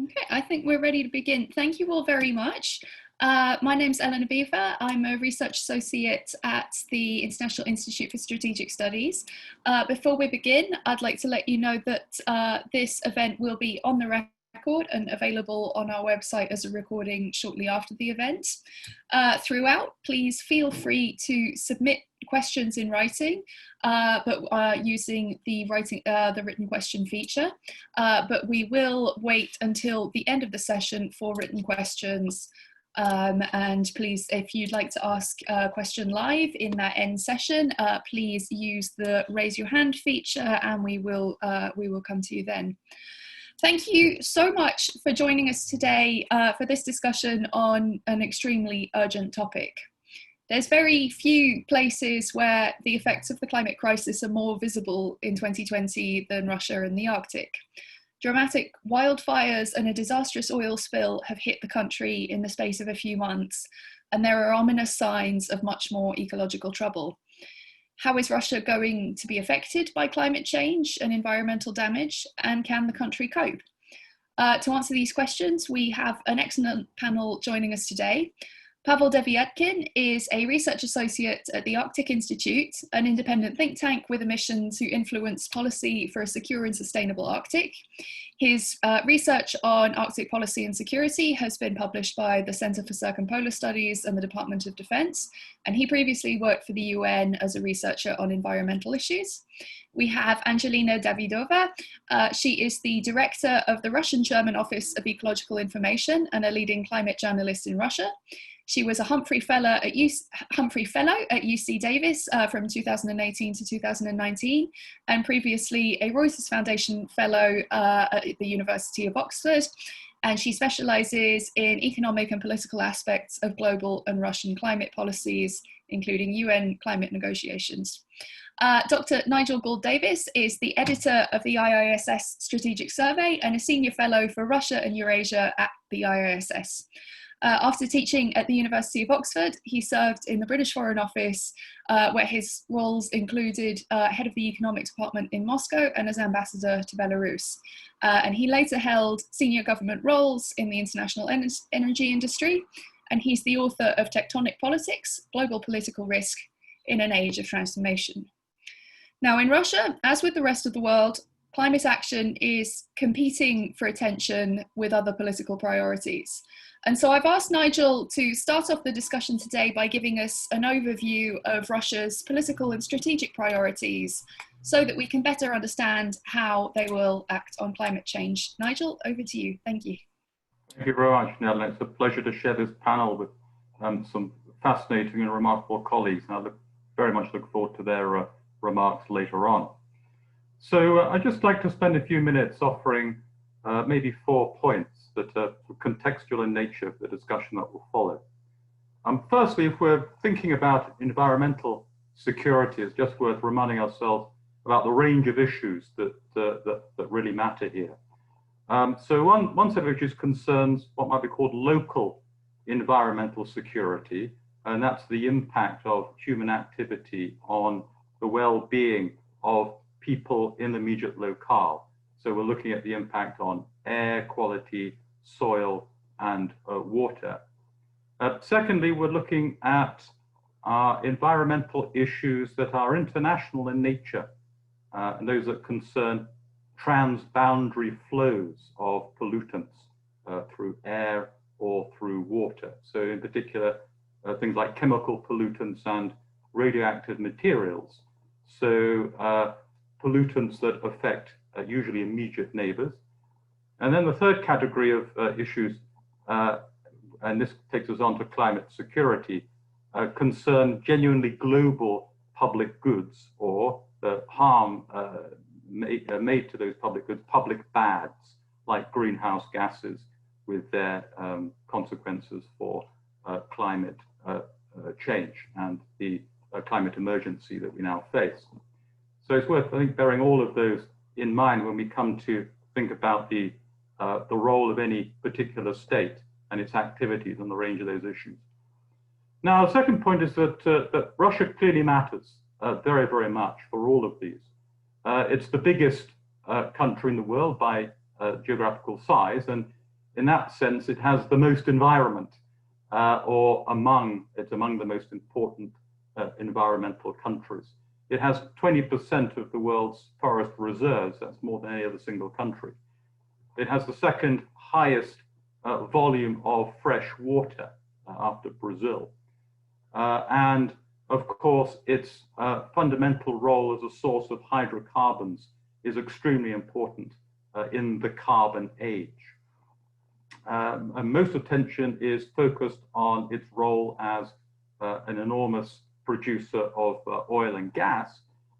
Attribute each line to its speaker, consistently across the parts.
Speaker 1: Okay, I think we're ready to begin. Thank you all very much. My name's Eleanor Beaver. I'm a research associate at the International Institute for Strategic Studies. Before we begin, I'd like to let you know that this event will be on the record and available on our website as a recording shortly after the event. Throughout, please feel free to submit questions in writing, but using the written question feature. But we will wait until the end of the session for written questions. And please, if you'd like to ask a question live in that end session, please use the raise your hand feature, and we will come to you then. Thank you so much for joining us today for this discussion on an extremely urgent topic. There's very few places where the effects of the climate crisis are more visible in 2020 than Russia and the Arctic. Dramatic wildfires and a disastrous oil spill have hit the country in the space of a few months, and there are ominous signs of much more ecological trouble. How is Russia going to be affected by climate change and environmental damage, and can the country cope? To answer these questions, we have an excellent panel joining us today. Pavel Devyatkin is a research associate at the Arctic Institute, an independent think tank with a mission to influence policy for a secure and sustainable Arctic. His research on Arctic policy and security has been published by the Center for Circumpolar Studies and the Department of Defense, and he previously worked for the UN as a researcher on environmental issues. We have Angelina Davidova. She is the director of the Russian-German Office of Ecological Information and a leading climate journalist in Russia. She was a Humphrey Fellow at UC Davis from 2018 to 2019, and previously a Reuters Foundation Fellow at the University of Oxford. And she specializes in economic and political aspects of global and Russian climate policies, including UN climate negotiations. Dr. Nigel Gould Davis is the editor of the IISS Strategic Survey and a senior fellow for Russia and Eurasia at the IISS. After teaching at the University of Oxford, he served in the British Foreign Office, where his roles included head of the economic department in Moscow and as ambassador to Belarus. And he later held senior government roles in the international energy industry, and he's the author of Tectonic Politics, Global Political Risk in an Age of Transformation. Now, in Russia, as with the rest of the world, climate action is competing for attention with other political priorities. And so I've asked Nigel to start off the discussion today by giving us an overview of Russia's political and strategic priorities so that we can better understand how they will act on climate change. Nigel, over to you. Thank you.
Speaker 2: Thank you very much, Nell. It's a pleasure to share this panel with some fascinating and remarkable colleagues. And I very much look forward to their remarks later on. So I'd just like to spend a few minutes offering maybe 4 points that are contextual in nature of the discussion that will follow. Firstly, if we're thinking about environmental security, it's just worth reminding ourselves about the range of issues that really matter here. So one set of issues concerns what might be called local environmental security, and that's the impact of human activity on the well-being of people in the immediate locale. So we're looking at the impact on air quality, soil, and water. Secondly, we're looking at environmental issues that are international in nature, and those that concern transboundary flows of pollutants through air or through water. So in particular, things like chemical pollutants and radioactive materials. So pollutants that affect usually immediate neighbors. And then the third category of issues, and this takes us on to climate security, concern genuinely global public goods or the harm made to those public goods, public bads, like greenhouse gases with their consequences for climate change and the climate emergency that we now face. So it's worth, I think, bearing all of those in mind when we come to think about the role of any particular state and its activities and the range of those issues. Now, the second point is that Russia clearly matters very, very much for all of these. It's the biggest country in the world by geographical size, and in that sense, it has the most environment, it's among the most important environmental countries. It has 20% of the world's forest reserves. That's more than any other single country. It has the second highest volume of fresh water after Brazil. And of course, its fundamental role as a source of hydrocarbons is extremely important in the carbon age. And most attention is focused on its role as an enormous producer of oil and gas,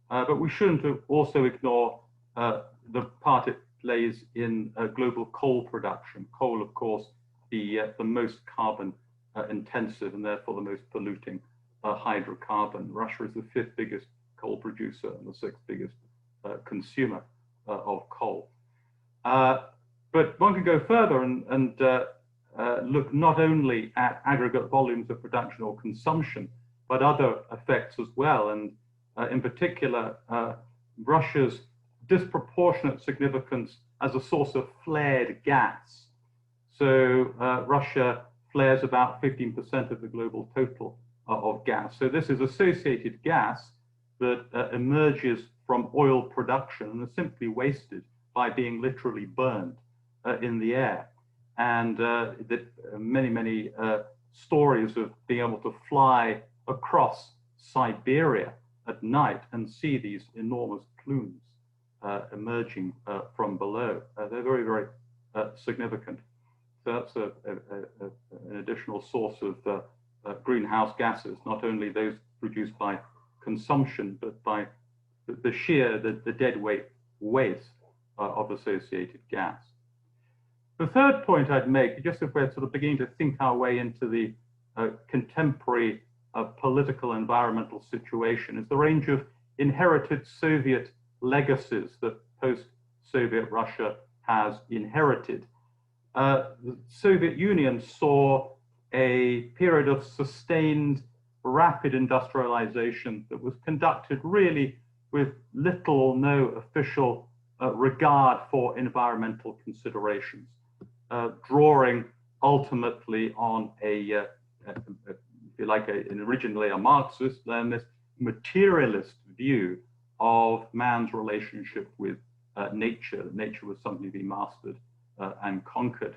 Speaker 2: but we shouldn't also ignore the part it plays in global coal production. Coal, of course, the most carbon intensive and therefore the most polluting hydrocarbon. Russia is the 5th biggest coal producer and the 6th biggest consumer of coal. But one can go further and look not only at aggregate volumes of production or consumption, but other effects as well. And in particular, Russia's disproportionate significance as a source of flared gas. So Russia flares about 15% of the global total of gas. So this is associated gas that emerges from oil production and is simply wasted by being literally burned in the air. And many stories of being able to fly across Siberia at night and see these enormous plumes emerging from below. They're very, very significant. So that's an additional source of greenhouse gases, not only those produced by consumption, but by the dead weight waste of associated gas. The third point I'd make, just if we're sort of beginning to think our way into the contemporary political environmental situation, is the range of inherited Soviet legacies that post-Soviet Russia has inherited. The Soviet Union saw a period of sustained, rapid industrialization that was conducted really with little or no official regard for environmental considerations, drawing ultimately on if you like, originally a Marxist, Leninist, materialist view of man's relationship with nature. Nature was something to be mastered and conquered.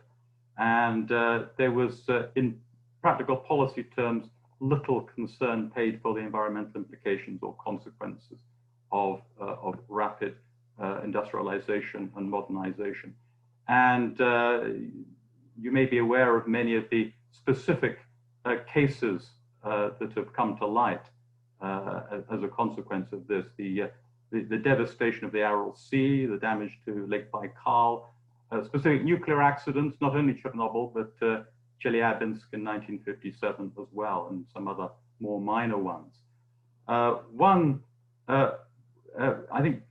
Speaker 2: And there was, in practical policy terms, little concern paid for the environmental implications or consequences of rapid industrialization and modernization. And you may be aware of many of the specific cases that have come to light as a consequence of this. The devastation of the Aral Sea, the damage to Lake Baikal, specific nuclear accidents, not only Chernobyl, but Chelyabinsk in 1957 as well, and some other more minor ones. One, I think,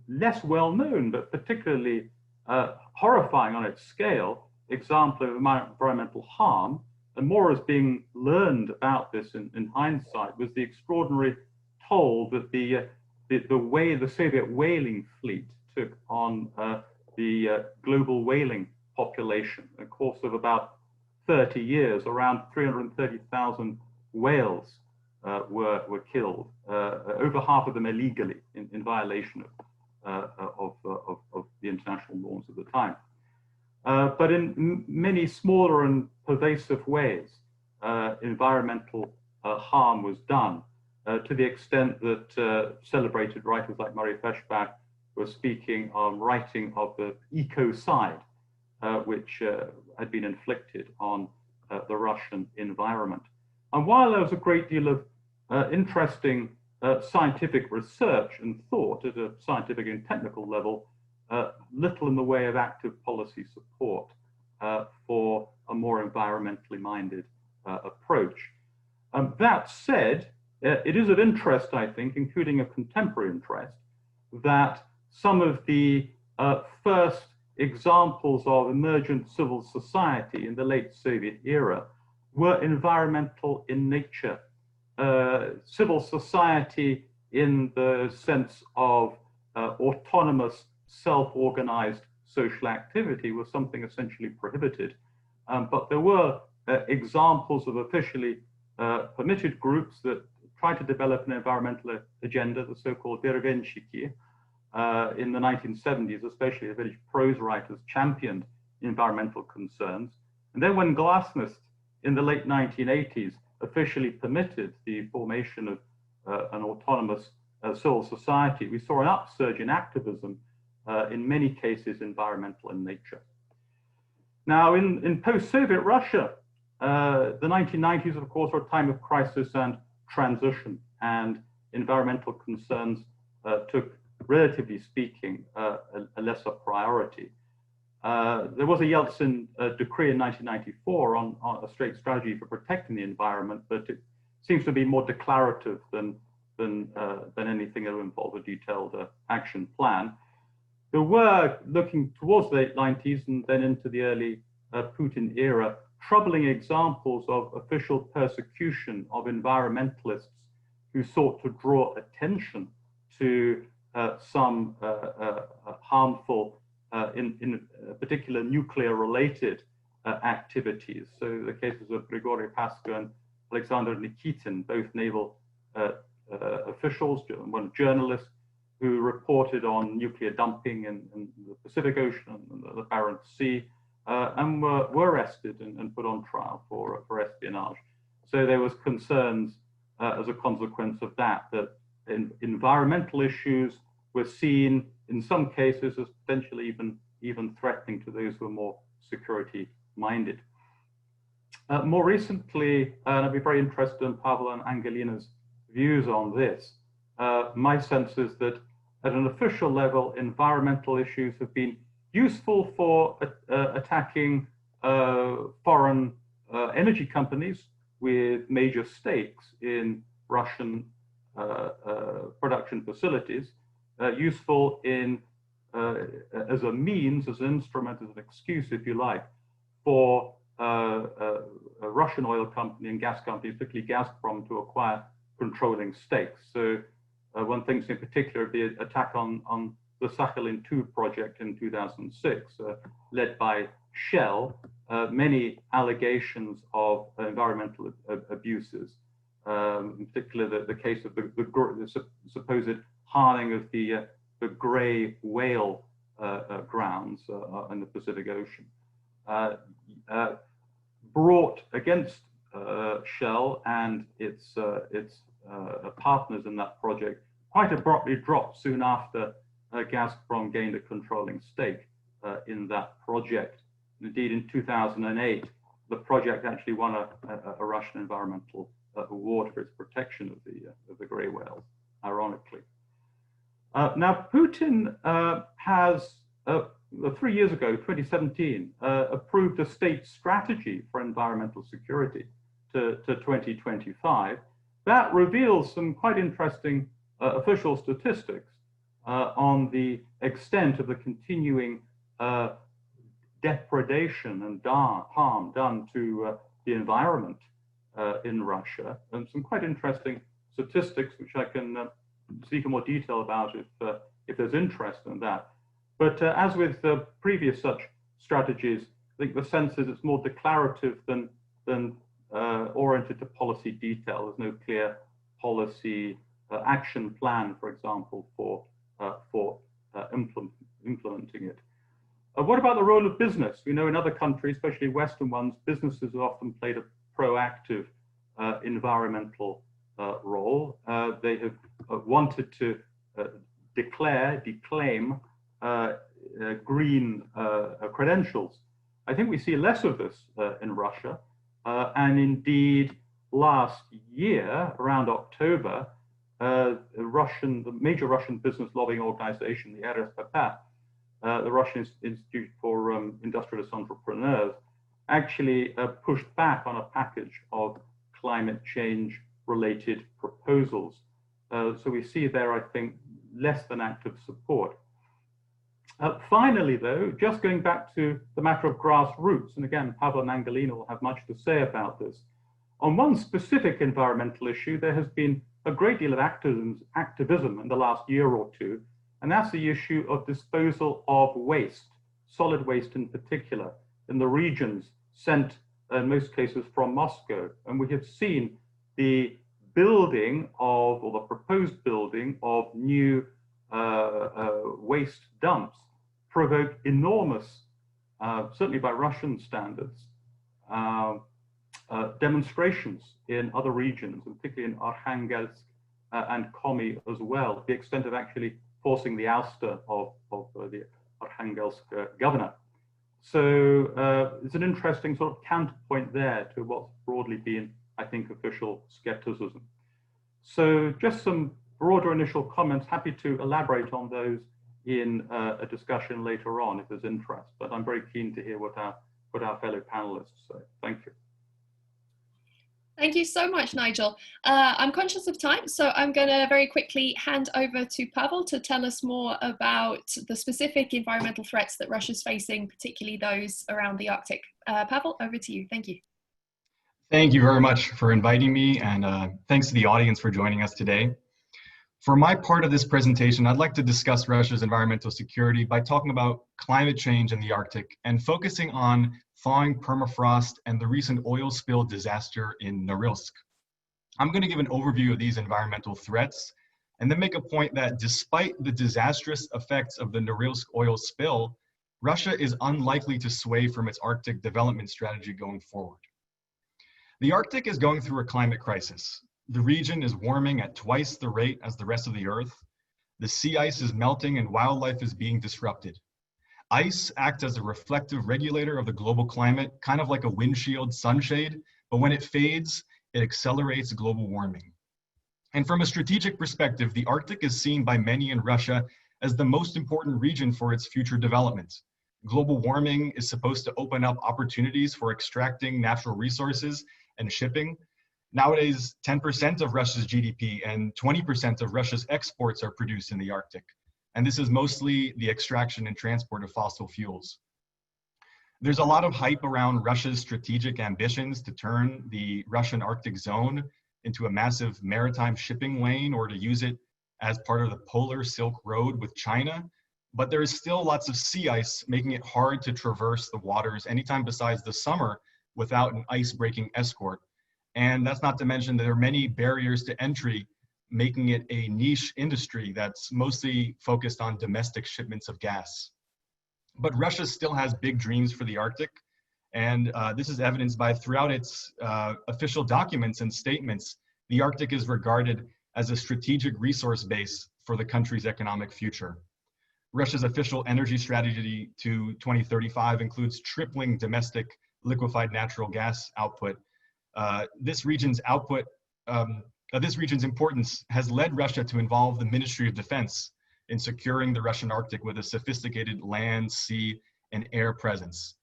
Speaker 2: less well known, but particularly horrifying on its scale, example of environmental harm, and more is being learned about this in hindsight, was the extraordinary toll that the Soviet whaling fleet took on the global whaling population. In the course of about 30 years, around 330,000 whales were killed, over half of them illegally in violation of the international norms of the time. But in many smaller and pervasive ways, environmental harm was done to the extent that celebrated writers like Murray Feshbach were speaking on writing of the ecocide, which had been inflicted on the Russian environment. And while there was a great deal of interesting scientific research and thought at a scientific and technical level, little in the way of active policy support for a more environmentally minded approach. That said, it is of interest, I think, including a contemporary interest, that some of the first examples of emergent civil society in the late Soviet era were environmental in nature. Civil society in the sense of autonomous, self-organized social activity was something essentially prohibited. But there were examples of officially permitted groups that tried to develop an environmental agenda, the so-called dervenchiki. In the 1970s, especially the village prose writers championed environmental concerns. And then when Glasnost in the late 1980s officially permitted the formation of an autonomous civil society, we saw an upsurge in activism, in many cases environmental in nature. Now, in post-Soviet Russia, the 1990s, of course, are a time of crisis and transition, and environmental concerns took, relatively speaking, a lesser priority. There was a Yeltsin decree in 1994 on a straight strategy for protecting the environment, but it seems to be more declarative than anything that would involve a detailed action plan. There were, looking towards the late 90s and then into the early Putin era, troubling examples of official persecution of environmentalists who sought to draw attention to some harmful, in particular, nuclear-related activities. So the cases of Grigory Pasko and Alexander Nikitin, both naval officials, one journalist who reported on nuclear dumping in the Pacific Ocean and the Barents Sea, and were arrested and put on trial for espionage. So there was concerns as a consequence of that environmental issues were seen in some cases as potentially even threatening to those who are more security-minded. More recently, and I'd be very interested in Pavel and Angelina's views on this, my sense is that at an official level, environmental issues have been useful for attacking foreign energy companies with major stakes in Russian production facilities, useful in as a means, as an instrument, as an excuse, if you like, for a Russian oil company and gas companies, particularly Gazprom, to acquire controlling stakes. So one thinks in particular of the attack on the Sakhalin-2 project in 2006, led by Shell, many allegations of environmental abuses, in particular the case of the supposed harming of the grey whale grounds in the Pacific Ocean, brought against Shell and its partners in that project, quite abruptly dropped soon after Gazprom gained a controlling stake in that project. Indeed, in 2008, the project actually won a Russian environmental award for its protection of the grey whales, ironically. Now, Putin has, 3 years ago, 2017, approved a state strategy for environmental security to 2025. That reveals some quite interesting official statistics on the extent of the continuing depredation and harm done to the environment in Russia, and some quite interesting statistics which I can speak in more detail about if there's interest in that. But as with previous such strategies, I think the sense is it's more declarative than oriented to policy detail. There's no clear policy action plan, for example, for implementing it. What about the role of business? We know in other countries, especially Western ones, businesses have often played a proactive environmental role. They have wanted to declaim green credentials. I think we see less of this in Russia. And indeed, last year, around October, the major Russian business lobbying organization, the RSPP, the Russian Institute for Industrialist Entrepreneurs, actually pushed back on a package of climate change related proposals. So we see there, I think, less than active support. Finally, though, just going back to the matter of grassroots, and again, Pavel and Angelina will have much to say about this. On one specific environmental issue, there has been a great deal of activism in the last year or two, and that's the issue of disposal of waste. solid waste in particular, in the regions sent in most cases from Moscow. And we have seen the building of, or the proposed building of new waste dumps provoke enormous, certainly by Russian standards, demonstrations in other regions, and particularly in Arkhangelsk and Komi as well, the extent of actually forcing the ouster of the Arkhangelsk governor. So it's an interesting sort of counterpoint there to what's broadly been, I think, official skepticism. So just some broader initial comments, happy to elaborate on those in a discussion later on if there's interest, but I'm very keen to hear what our fellow panelists say. Thank you.
Speaker 1: Thank you so much, Nigel. I'm conscious of time, so I'm going to very quickly hand over to Pavel to tell us more about the specific environmental threats that Russia's facing, particularly those around the Arctic. Pavel, over to you. Thank you.
Speaker 3: Thank you very much for inviting me, and thanks to the audience for joining us today. For my part of this presentation, I'd like to discuss Russia's environmental security by talking about climate change in the Arctic and focusing on thawing permafrost and the recent oil spill disaster in Norilsk. I'm going to give an overview of these environmental threats and then make a point that despite the disastrous effects of the Norilsk oil spill, Russia is unlikely to sway from its Arctic development strategy going forward. The Arctic is going through a climate crisis. The region is warming at twice the rate as the rest of the Earth. The sea ice is melting and wildlife is being disrupted. Ice acts as a reflective regulator of the global climate, kind of like a windshield sunshade, but when it fades, it accelerates global warming. And from a strategic perspective, the Arctic is seen by many in Russia as the most important region for its future development. Global warming is supposed to open up opportunities for extracting natural resources and shipping. Nowadays, 10% of Russia's GDP and 20% of Russia's exports are produced in the Arctic. And this is mostly the extraction and transport of fossil fuels. There's a lot of hype around Russia's strategic ambitions to turn the Russian Arctic zone into a massive maritime shipping lane or to use it as part of the Polar Silk Road with China. But there is still lots of sea ice, making it hard to traverse the waters anytime besides the summer without an ice-breaking escort. And that's not to mention that there are many barriers to entry, making it a niche industry that's mostly focused on domestic shipments of gas. But Russia still has big dreams for the Arctic, and this is evidenced by throughout its official documents and statements, the Arctic is regarded as a strategic resource base for the country's economic future. Russia's official energy strategy to 2035 includes tripling domestic liquefied natural gas output. This region's importance has led Russia to involve the Ministry of Defense in securing the Russian Arctic with a sophisticated land, sea, and air presence.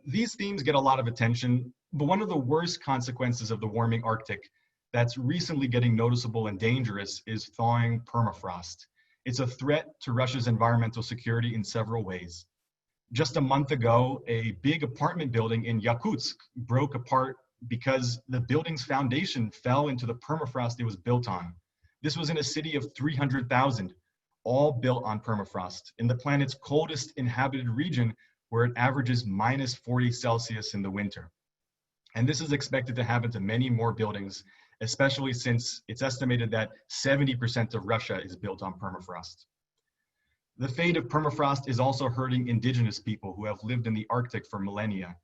Speaker 3: These themes get a lot of attention, but one of the worst consequences of the warming Arctic that's recently getting noticeable and dangerous is thawing permafrost. It's a threat to Russia's environmental security in several ways. Just a month ago, a big apartment building in Yakutsk broke apart because the building's foundation fell into the permafrost it was built on. This was in a city of 300,000, all built on permafrost, in the planet's coldest inhabited region where it averages minus 40 Celsius in the winter. And this is expected to happen to many more buildings, especially since it's estimated that 70% of Russia is built on permafrost. The fate of permafrost is also hurting indigenous people who have lived in the Arctic for millennia.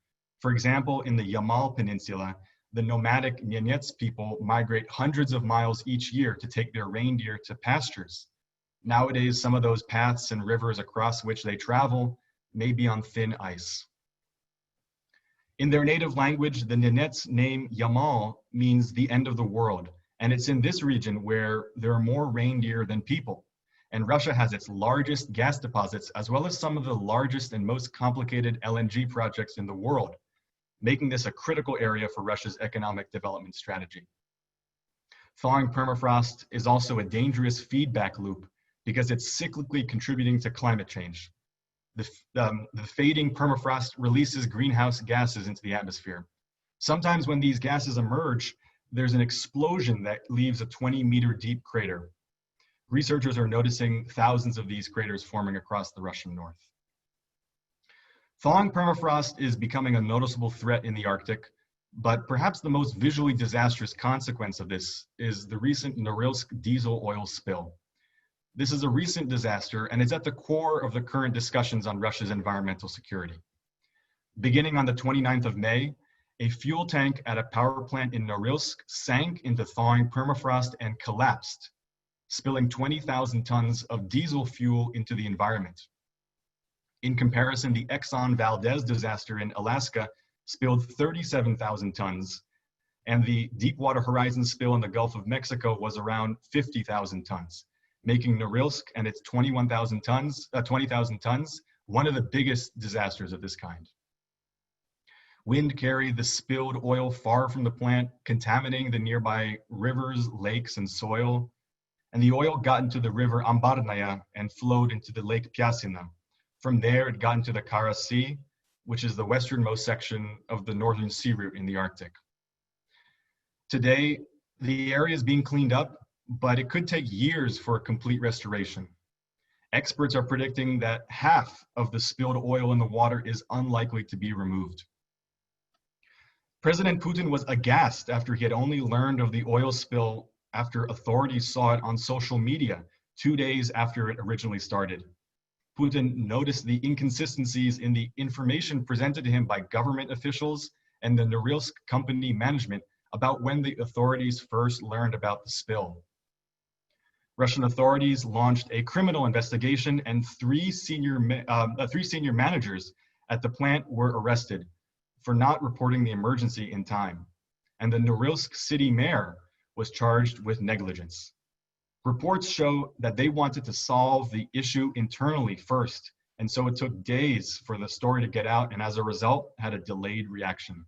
Speaker 3: For example, in the Yamal Peninsula, the nomadic Nenets people migrate hundreds of miles each year to take their reindeer to pastures. Nowadays, some of those paths and rivers across which they travel may be on thin ice. In their native language, the Nenets' name Yamal means the end of the world, and it's in this region where there are more reindeer than people. And Russia has its largest gas deposits, as well as some of the largest and most complicated LNG projects in the world, making this a critical area for Russia's economic development strategy. Thawing permafrost is also a dangerous feedback loop because it's cyclically contributing to climate change. The fading permafrost releases greenhouse gases into the atmosphere. Sometimes when these gases emerge, there's an explosion that leaves a 20-meter deep crater. Researchers are noticing thousands of these craters forming across the Russian north. Thawing permafrost is becoming a noticeable threat in the Arctic, but perhaps the most visually disastrous consequence of this is the recent Norilsk diesel oil spill. This is a recent disaster, and it's at the core of the current discussions on Russia's environmental security. Beginning on the 29th of May, a fuel tank at a power plant in Norilsk sank into thawing permafrost and collapsed, spilling 20,000 tons of diesel fuel into the environment. In comparison, the Exxon Valdez disaster in Alaska spilled 37,000 tons, and the Deepwater Horizon spill in the Gulf of Mexico was around 50,000 tons, making Norilsk and its 20,000 tons one of the biggest disasters of this kind. Wind carried the spilled oil far from the plant, contaminating the nearby rivers, lakes, and soil, and the oil got into the river Ambarnaya and flowed into the Lake Pyasina. From there, it got into the Kara Sea, which is the westernmost section of the northern sea route in the Arctic. Today, the area is being cleaned up, but it could take years for a complete restoration. Experts are predicting that half of the spilled oil in the water is unlikely to be removed. President Putin was aghast after he had only learned of the oil spill after authorities saw it on social media 2 days after it originally started. Putin noticed the inconsistencies in the information presented to him by government officials and the Norilsk company management about when the authorities first learned about the spill. Russian authorities launched a criminal investigation, and three senior managers at the plant were arrested for not reporting the emergency in time. And the Norilsk city mayor was charged with negligence. Reports show that they wanted to solve the issue internally first, and so it took days for the story to get out, and as a result, had a delayed reaction.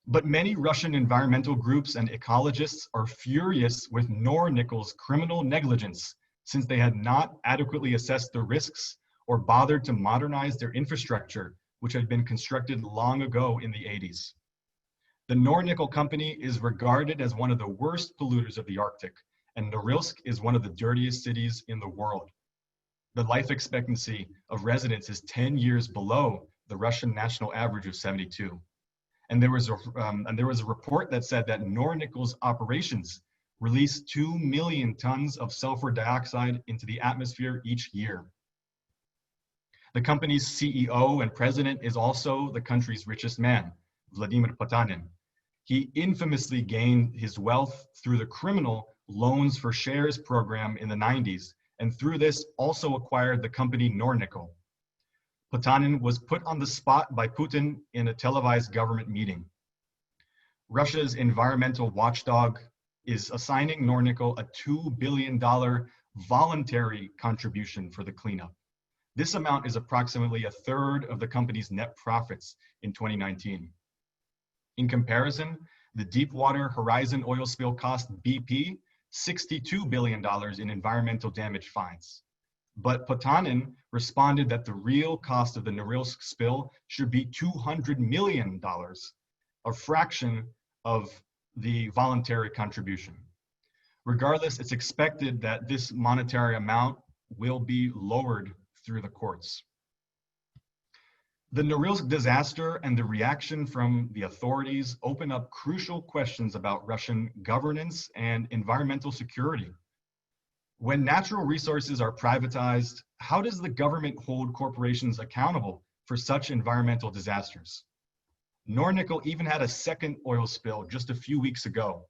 Speaker 3: But many Russian environmental groups and ecologists are furious with Nornickel's criminal negligence, since they had not adequately assessed the risks or bothered to modernize their infrastructure, which had been constructed long ago in the 80s. The Nornickel company is regarded as one of the worst polluters of the Arctic, and Norilsk is one of the dirtiest cities in the world. The life expectancy of residents is 10 years below the Russian national average of 72. And there was a report that said that Nornickel's operations release 2 million tons of sulfur dioxide into the atmosphere each year. The company's CEO and president is also the country's richest man, Vladimir Potanin. He infamously gained his wealth through the criminal loans for shares program in the 90s, and through this also acquired the company Nornickel. Potanin was put on the spot by Putin in a televised government meeting. Russia's environmental watchdog is assigning Nornickel a $2 billion voluntary contribution for the cleanup. This amount is approximately a third of the company's net profits in 2019. In comparison, the Deepwater Horizon oil spill cost BP $62 billion in environmental damage fines. But Potanin responded that the real cost of the Norilsk spill should be $200 million, a fraction of the voluntary contribution. Regardless, it's expected that this monetary amount will be lowered through the courts. The Norilsk disaster and the reaction from the authorities open up crucial questions about Russian governance and environmental security. When natural resources are privatized, how does the government hold corporations accountable for such environmental disasters? Nornickel even had a second oil spill just a few weeks ago.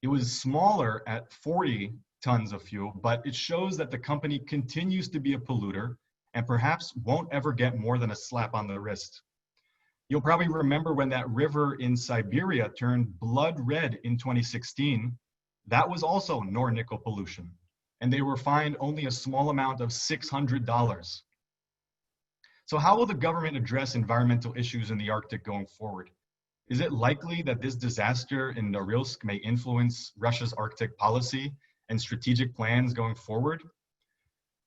Speaker 3: It was smaller at 40 tons of fuel, but it shows that the company continues to be a polluter and perhaps won't ever get more than a slap on the wrist. You'll probably remember when that river in Siberia turned blood red in 2016. That was also Nornickel pollution, and they were fined only a small amount of $600. So how will the government address environmental issues in the Arctic going forward? Is it likely that this disaster in Norilsk may influence Russia's Arctic policy and strategic plans going forward?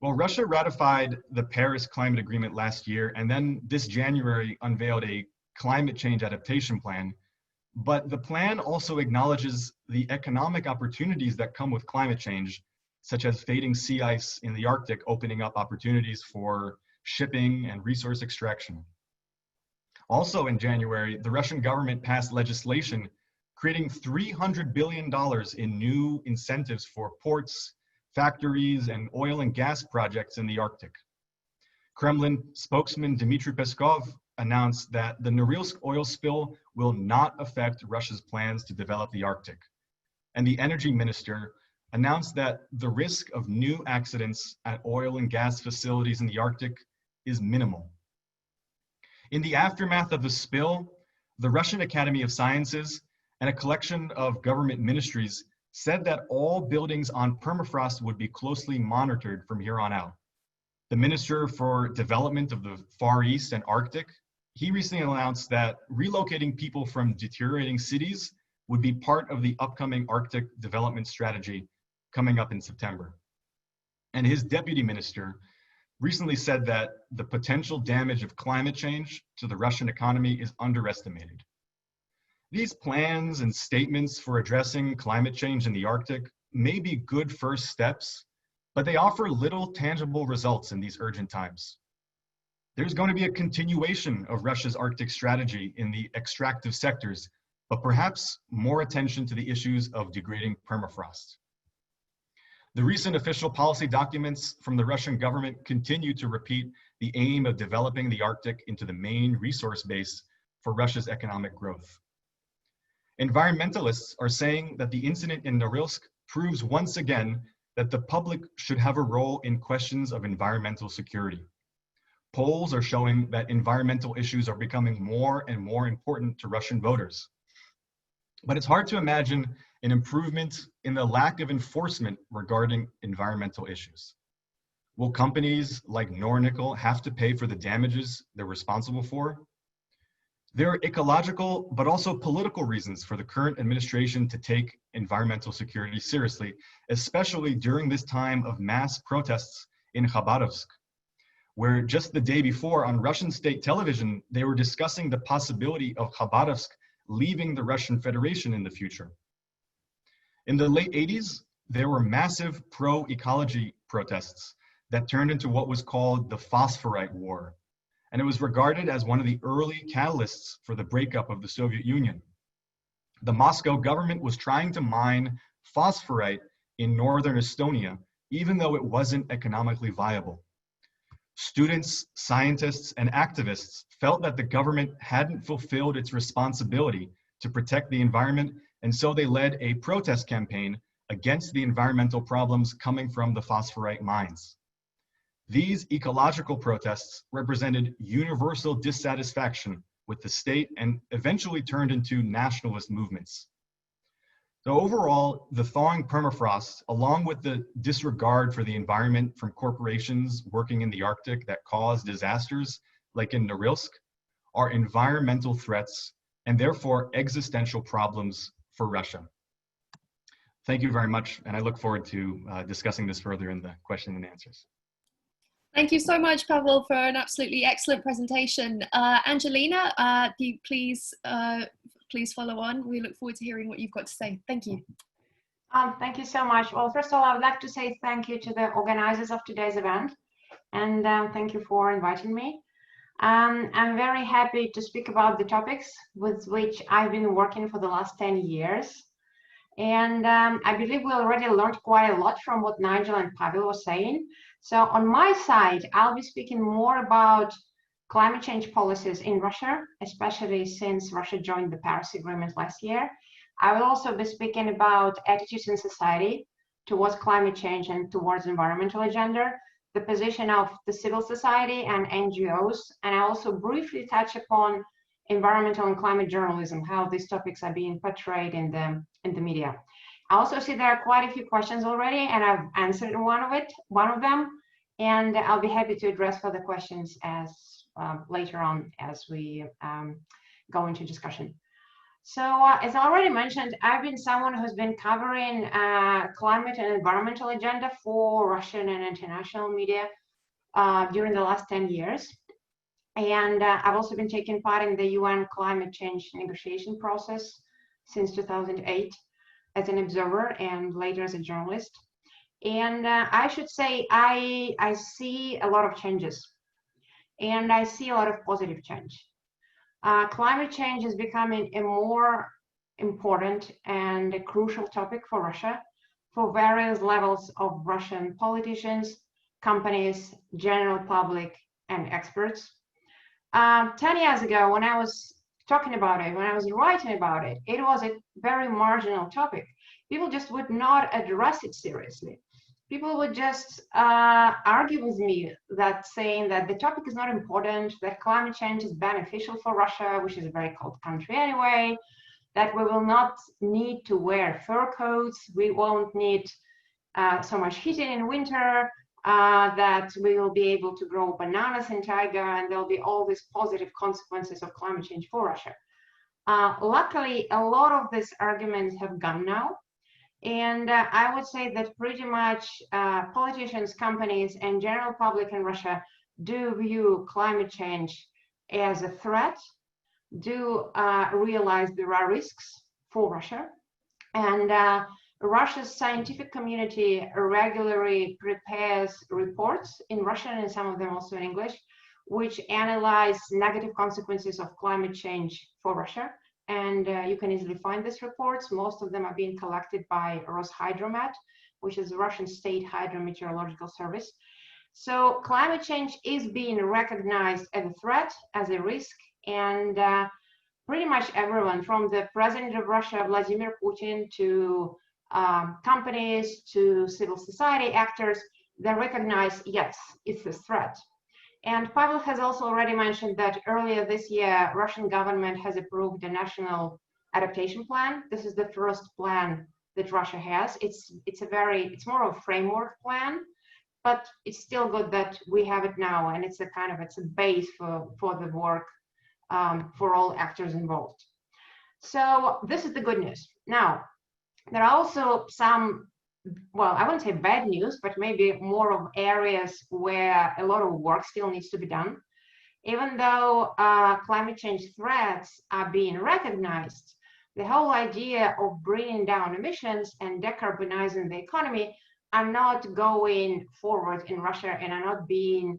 Speaker 3: Well, Russia ratified the Paris Climate Agreement last year, and then this January unveiled a climate change adaptation plan. But the plan also acknowledges the economic opportunities that come with climate change, such as fading sea ice in the Arctic, opening up opportunities for shipping, and resource extraction. Also in January, the Russian government passed legislation creating $300 billion in new incentives for ports, factories, and oil and gas projects in the Arctic. Kremlin spokesman Dmitry Peskov announced that the Norilsk oil spill will not affect Russia's plans to develop the Arctic. And the energy minister announced that the risk of new accidents at oil and gas facilities in the Arctic is minimal. In the aftermath of the spill, the Russian Academy of Sciences and a collection of government ministries said that all buildings on permafrost would be closely monitored from here on out. The Minister for Development of the Far East and Arctic, he recently announced that relocating people from deteriorating cities would be part of the upcoming Arctic development strategy coming up in September. And his deputy minister recently said that the potential damage of climate change to the Russian economy is underestimated. These plans and statements for addressing climate change in the Arctic may be good first steps, but they offer little tangible results in these urgent times. There's going to be a continuation of Russia's Arctic strategy in the extractive sectors, but perhaps more attention to the issues of degrading permafrost. The recent official policy documents from the Russian government continue to repeat the aim of developing the Arctic into the main resource base for Russia's economic growth. Environmentalists are saying that the incident in Norilsk proves once again that the public should have a role in questions of environmental security. Polls are showing that environmental issues are becoming more and more important to Russian voters. But it's hard to imagine an improvement in the lack of enforcement regarding environmental issues. Will companies like Nornickel have to pay for the damages they're responsible for? There are ecological, but also political reasons for the current administration to take environmental security seriously, especially during this time of mass protests in Khabarovsk, where just the day before on Russian state television, they were discussing the possibility of Khabarovsk leaving the Russian Federation in the future. In the late 80s, there were massive pro-ecology protests that turned into what was called the Phosphorite War. And it was regarded as one of the early catalysts for the breakup of the Soviet Union. The Moscow government was trying to mine phosphorite in northern Estonia, even though it wasn't economically viable. Students, scientists, and activists felt that the government hadn't fulfilled its responsibility to protect the environment, and so they led a protest campaign against the environmental problems coming from the phosphorite mines. These ecological protests represented universal dissatisfaction with the state and eventually turned into nationalist movements. So overall, the thawing permafrost, along with the disregard for the environment from corporations working in the Arctic that cause disasters, like in Norilsk, are environmental threats and therefore existential problems for Russia. Thank you very much, and I look forward to discussing this further in the question and answers.
Speaker 1: Thank you so much, Pavel, for an absolutely excellent presentation. Angelina, please follow on. We look forward to hearing what you've got to say. Thank you.
Speaker 4: Thank you so much. Well, first of all, I would like to say thank you to the organizers of today's event, and thank you for inviting me. I'm very happy to speak about the topics with which I've been working for the last 10 years. And I believe we already learned quite a lot from what Nigel and Pavel were saying. So on my side, I'll be speaking more about climate change policies in Russia, especially since Russia joined the Paris Agreement last year. I will also be speaking about attitudes in society towards climate change and towards environmental agenda, the position of the civil society and NGOs, and I also briefly touch upon environmental and climate journalism, how these topics are being portrayed in the media. I also see there are quite a few questions already, and I've answered one of them, and I'll be happy to address further questions as later on as we go into discussion. So as I already mentioned, I've been someone who's been covering climate and environmental agenda for Russian and international media during the last 10 years. And I've also been taking part in the UN climate change negotiation process since 2008 as an observer and later as a journalist. And I should say I see a lot of changes. and I see a lot of positive change. Climate change is becoming a more important and a crucial topic for Russia, for various levels of Russian politicians, companies, general public, and experts. 10 years ago, when I was talking about it, when I was writing about it, it was a very marginal topic. People just would not address it seriously. People would just argue with me that saying that the topic is not important, that climate change is beneficial for Russia, which is a very cold country anyway, that we will not need to wear fur coats, we won't need so much heating in winter, that we will be able to grow bananas in taiga, and there'll be all these positive consequences of climate change for Russia. Luckily, a lot of these arguments have gone now. And I would say that pretty much politicians, companies, and general public in Russia do view climate change as a threat, do realize there are risks for Russia. And Russia's scientific community regularly prepares reports in Russian and some of them also in English, which analyze negative consequences of climate change for Russia. And you can easily find these reports. Most of them are being collected by Roshydromet, which is the Russian State Hydrometeorological Service. So climate change is being recognized as a threat, as a risk, and pretty much everyone, from the president of Russia, Vladimir Putin, to companies, to civil society actors, they recognize, yes, it's a threat. And Pavel has also already mentioned that earlier this year, Russian government has approved a national adaptation plan. This is the first plan that Russia has. It's more of a framework plan, but it's still good that we have it now, and it's a base for the work for all actors involved. So this is the good news. Now, there are also some, well, I wouldn't say bad news, but maybe more of areas where a lot of work still needs to be done. Even though climate change threats are being recognized, the whole idea of bringing down emissions and decarbonizing the economy are not going forward in Russia and are not being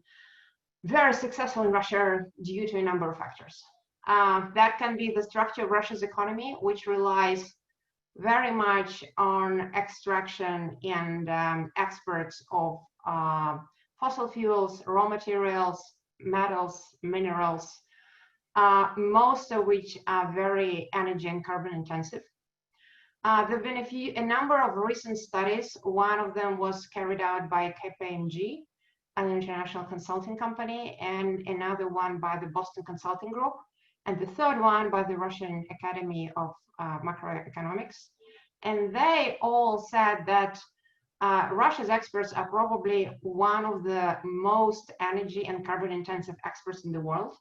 Speaker 4: very successful in Russia due to a number of factors. That can be the structure of Russia's economy, which relies very much on extraction and exports of fossil fuels, raw materials, metals, minerals, most of which are very energy and carbon intensive. There have been a number of recent studies. One of them was carried out by KPMG, an international consulting company, and another one by the Boston Consulting Group, and the third one by the Russian Academy of Macroeconomics. And they all said that Russia's experts are probably one of the most energy and carbon intensive experts in the world,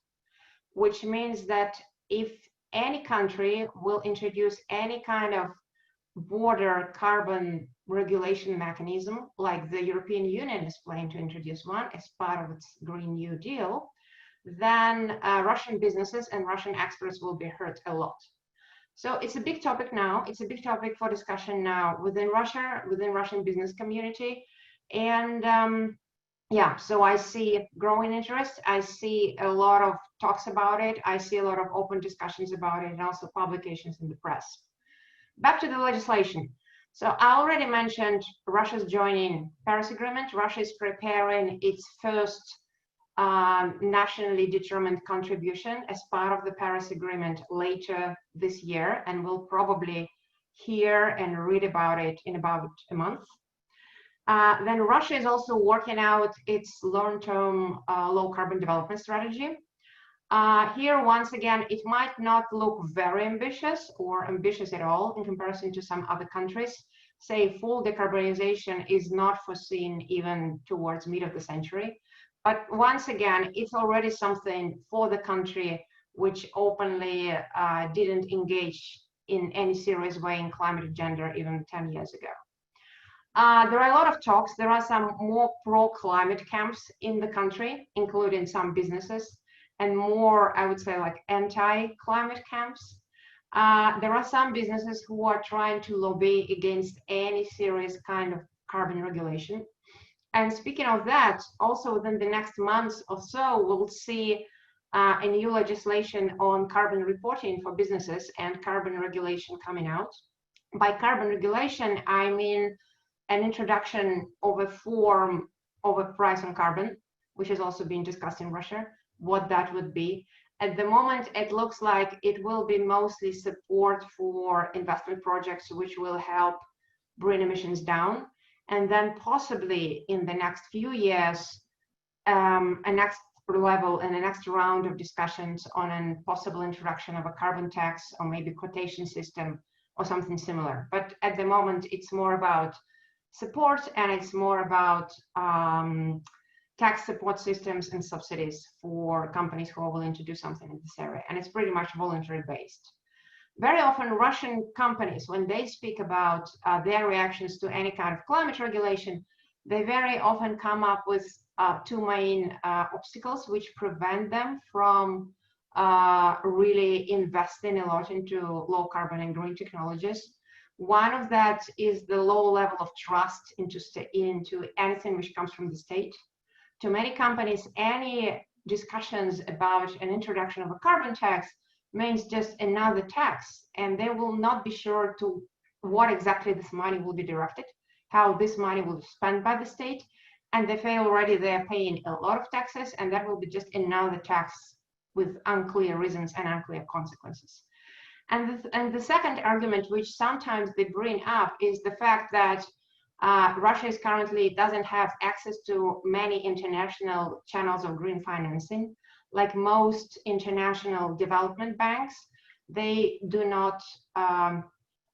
Speaker 4: which means that if any country will introduce any kind of border carbon regulation mechanism, like the European Union is planning to introduce one as part of its Green New Deal, then Russian businesses and Russian experts will be hurt a lot. So it's a big topic now. It's a big topic for discussion now within Russia, within Russian business community. And yeah, so I see growing interest. I see a lot of talks about it. I see a lot of open discussions about it and also publications in the press. Back to the legislation. So I already mentioned Russia's joining Paris Agreement. Russia is preparing its first nationally determined contribution as part of the Paris Agreement later this year, and we'll probably hear and read about it in about a month. Then Russia is also working out its long-term low carbon development strategy. Here, once again, it might not look very ambitious or ambitious at all in comparison to some other countries. Say full decarbonization is not foreseen even towards mid of the century. But once again, it's already something for the country which openly didn't engage in any serious way in climate agenda even 10 years ago. There are a lot of talks. There are some more pro-climate camps in the country, including some businesses, and more, I would say, like anti-climate camps. There are some businesses who are trying to lobby against any serious kind of carbon regulation. And speaking of that, also within the next months or so, we'll see a new legislation on carbon reporting for businesses and carbon regulation coming out. By carbon regulation, I mean an introduction of a form of a price on carbon, which is also being discussed in Russia, what that would be. At the moment, it looks like it will be mostly support for investment projects, which will help bring emissions down. And then possibly in the next few years, a next level and a next round of discussions on a possible introduction of a carbon tax or maybe quotation system or something similar. But at the moment, it's more about support, and it's more about tax support systems and subsidies for companies who are willing to do something in this area. And it's pretty much voluntary based. Very often Russian companies, when they speak about their reactions to any kind of climate regulation, they very often come up with two main obstacles which prevent them from really investing a lot into low carbon and green technologies. One of that is the low level of trust into anything which comes from the state. To many companies, any discussions about an introduction of a carbon tax means just another tax, and they will not be sure to what exactly this money will be directed, how this money will be spent by the state, and they feel already they're paying a lot of taxes, and that will be just another tax with unclear reasons and unclear consequences. And the second argument, which sometimes they bring up, is the fact that Russia is currently doesn't have access to many international channels of green financing. Like most international development banks, they do not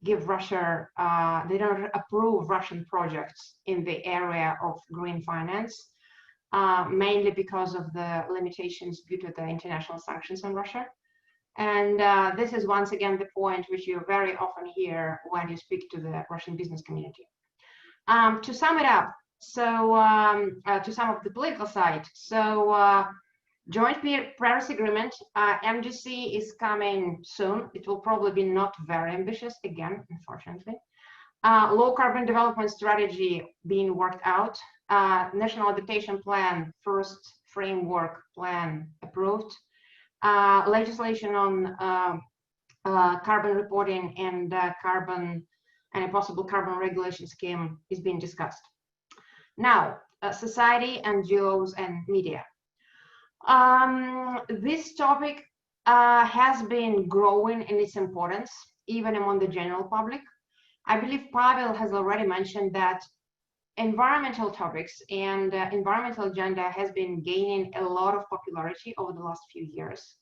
Speaker 4: give Russia, they don't approve Russian projects in the area of green finance, mainly because of the limitations due to the international sanctions on Russia. And this is once again the point which you very often hear when you speak to the Russian business community. To sum it up, so to sum up the political side, so Joint Paris Agreement, MGC is coming soon. It will probably be not very ambitious, again, unfortunately. Low carbon development strategy being worked out. National Adaptation Plan, first framework plan approved. Legislation on carbon reporting and a possible carbon regulation scheme is being discussed. Now, society, NGOs, and media. This topic has been growing in its importance, even among the general public. I believe Pavel has already mentioned that environmental topics and environmental agenda has been gaining a lot of popularity over the last few years.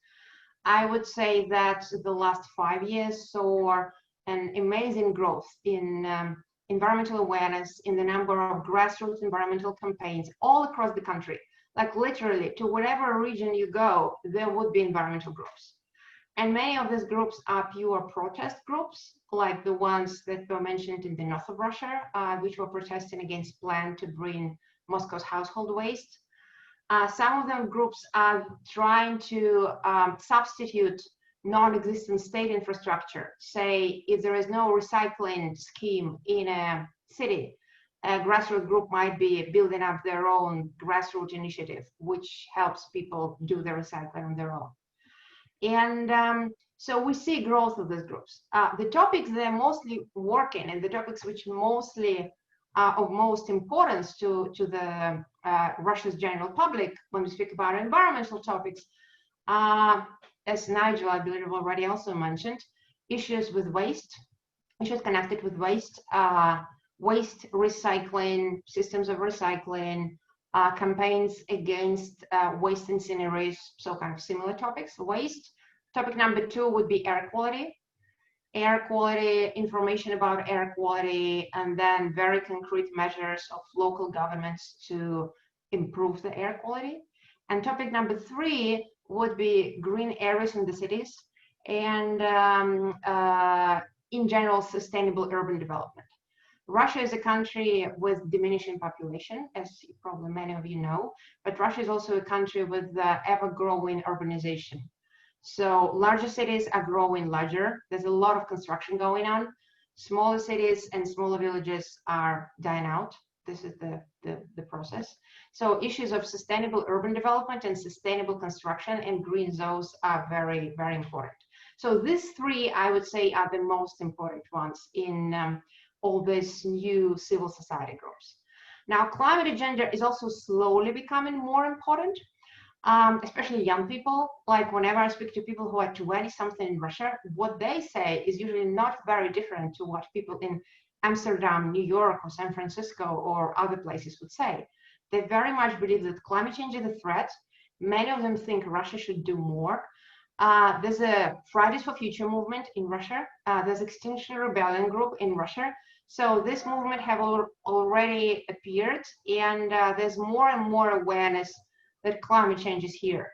Speaker 4: I would say that the last 5 years saw an amazing growth in environmental awareness, in the number of grassroots environmental campaigns all across the country. Like literally, to whatever region you go, there would be environmental groups. And many of these groups are pure protest groups, like the ones that were mentioned in the north of Russia, which were protesting against plan to bring Moscow's household waste. Some of them groups are trying to substitute non-existent state infrastructure. Say, if there is no recycling scheme in a city, a grassroots group might be building up their own grassroots initiative, which helps people do the recycling on their own. And so we see growth of these groups. The topics they're mostly working, and the topics which mostly are of most importance to the Russia's general public when we speak about environmental topics, as Nigel, I believe, already also mentioned, issues with waste, issues connected with waste, waste recycling, systems of recycling, campaigns against waste incinerators, so kind of similar topics, waste. Topic number 2 would be air quality. Air quality, information about air quality, and then very concrete measures of local governments to improve the air quality. And topic number 3 would be green areas in the cities and in general, sustainable urban development. Russia is a country with diminishing population, as probably many of you know, but Russia is also a country with ever-growing urbanization. So larger cities are growing larger. There's a lot of construction going on. Smaller cities and smaller villages are dying out. this is the process. So issues of sustainable urban development and sustainable construction and green zones are very, very important. So these three, I would say, are the most important ones in all this new civil society groups. Now, climate agenda is also slowly becoming more important, especially young people. Like whenever I speak to people who are 20-something in Russia, what they say is usually not very different to what people in Amsterdam, New York, or San Francisco, or other places would say. They very much believe that climate change is a threat. Many of them think Russia should do more. There's a Fridays for Future movement in Russia. There's Extinction Rebellion group in Russia. So this movement have already appeared, and there's more and more awareness that climate change is here.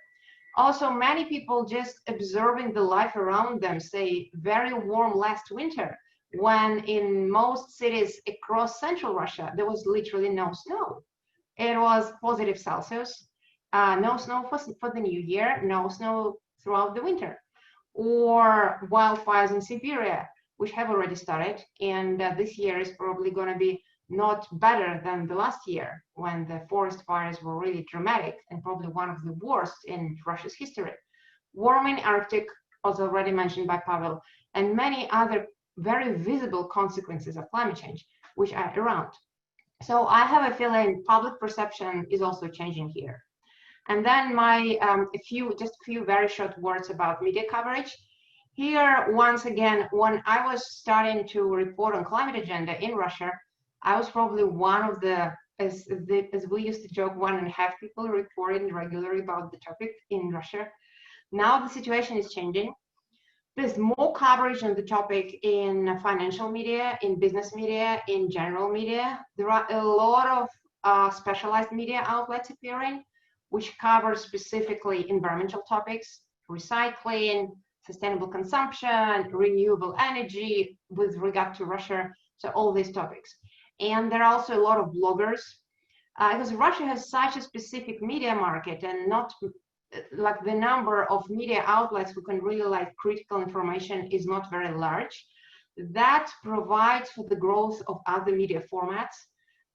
Speaker 4: Also, many people just observing the life around them say very warm last winter, when in most cities across central Russia, there was literally no snow. It was positive Celsius, no snow for the new year, no snow throughout the winter. Or wildfires in Siberia, which have already started, and this year is probably going to be not better than the last year, when the forest fires were really dramatic and probably one of the worst in Russia's history. Warming Arctic was already mentioned by Pavel, and many other very visible consequences of climate change, which are around. So I have a feeling public perception is also changing here. And then just a few very short words about media coverage. Here, once again, when I was starting to report on climate agenda in Russia, I was probably one of the, as we used to joke, 1.5 people reporting regularly about the topic in Russia. Now the situation is changing. There's more coverage on the topic in financial media, in business media, in general media. There are a lot of specialized media outlets appearing, which cover specifically environmental topics, recycling, sustainable consumption, renewable energy with regard to Russia, so all these topics. And there are also a lot of bloggers, because Russia has such a specific media market, and not like the number of media outlets who can really like critical information is not very large. That provides for the growth of other media formats.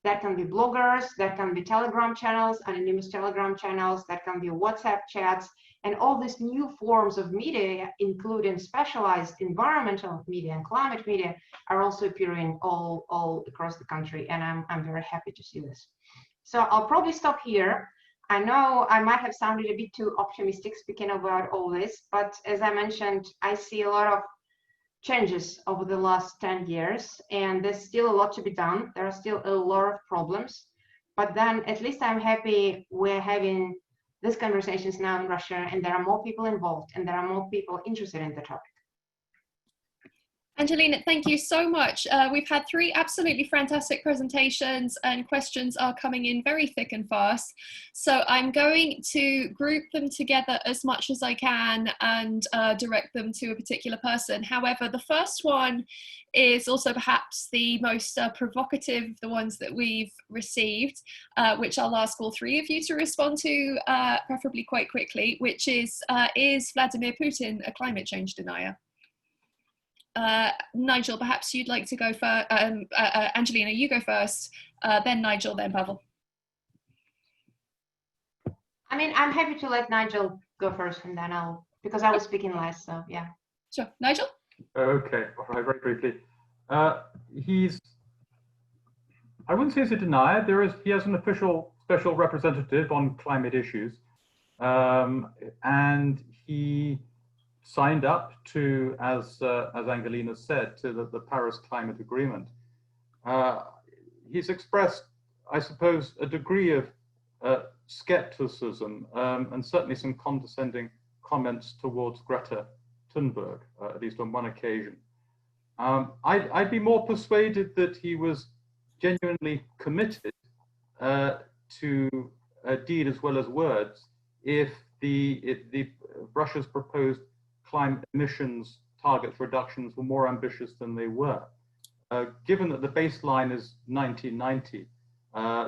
Speaker 4: That can be bloggers, that can be Telegram channels, anonymous Telegram channels, that can be WhatsApp chats, and all these new forms of media, including specialized environmental media and climate media, are also appearing all across the country, and I'm very happy to see this. So I'll probably stop here. I know I might have sounded a bit too optimistic speaking about all this, but as I mentioned, I see a lot of changes over the last 10 years, and there's still a lot to be done. There are still a lot of problems, but then at least I'm happy we're having these conversations now in Russia, and there are more people involved, and there are more people interested in the topic.
Speaker 1: Angelina, thank you so much. We've had 3 absolutely fantastic presentations, and questions are coming in very thick and fast. So I'm going to group them together as much as I can and direct them to a particular person. However, the first one is also perhaps the most provocative of the ones that we've received, which I'll ask all 3 of you to respond to, preferably quite quickly, which is Vladimir Putin a climate change denier? Nigel, perhaps you'd like to go first. Angelina, you go first, then Nigel, then Pavel.
Speaker 4: I mean, I'm happy to let Nigel go first, and then because I was speaking last, so yeah.
Speaker 1: Sure, Nigel?
Speaker 2: Okay, all right, very briefly. I wouldn't say he's a denier. He has an official special representative on climate issues, and he signed up to, as Angelina said, to the Paris Climate Agreement. He's expressed, I suppose, a degree of skepticism and certainly some condescending comments towards Greta Thunberg, at least on one occasion. I'd be more persuaded that he was genuinely committed to deed as well as words if Russia's proposed climate emissions targets reductions were more ambitious than they were. Given that the baseline is 1990,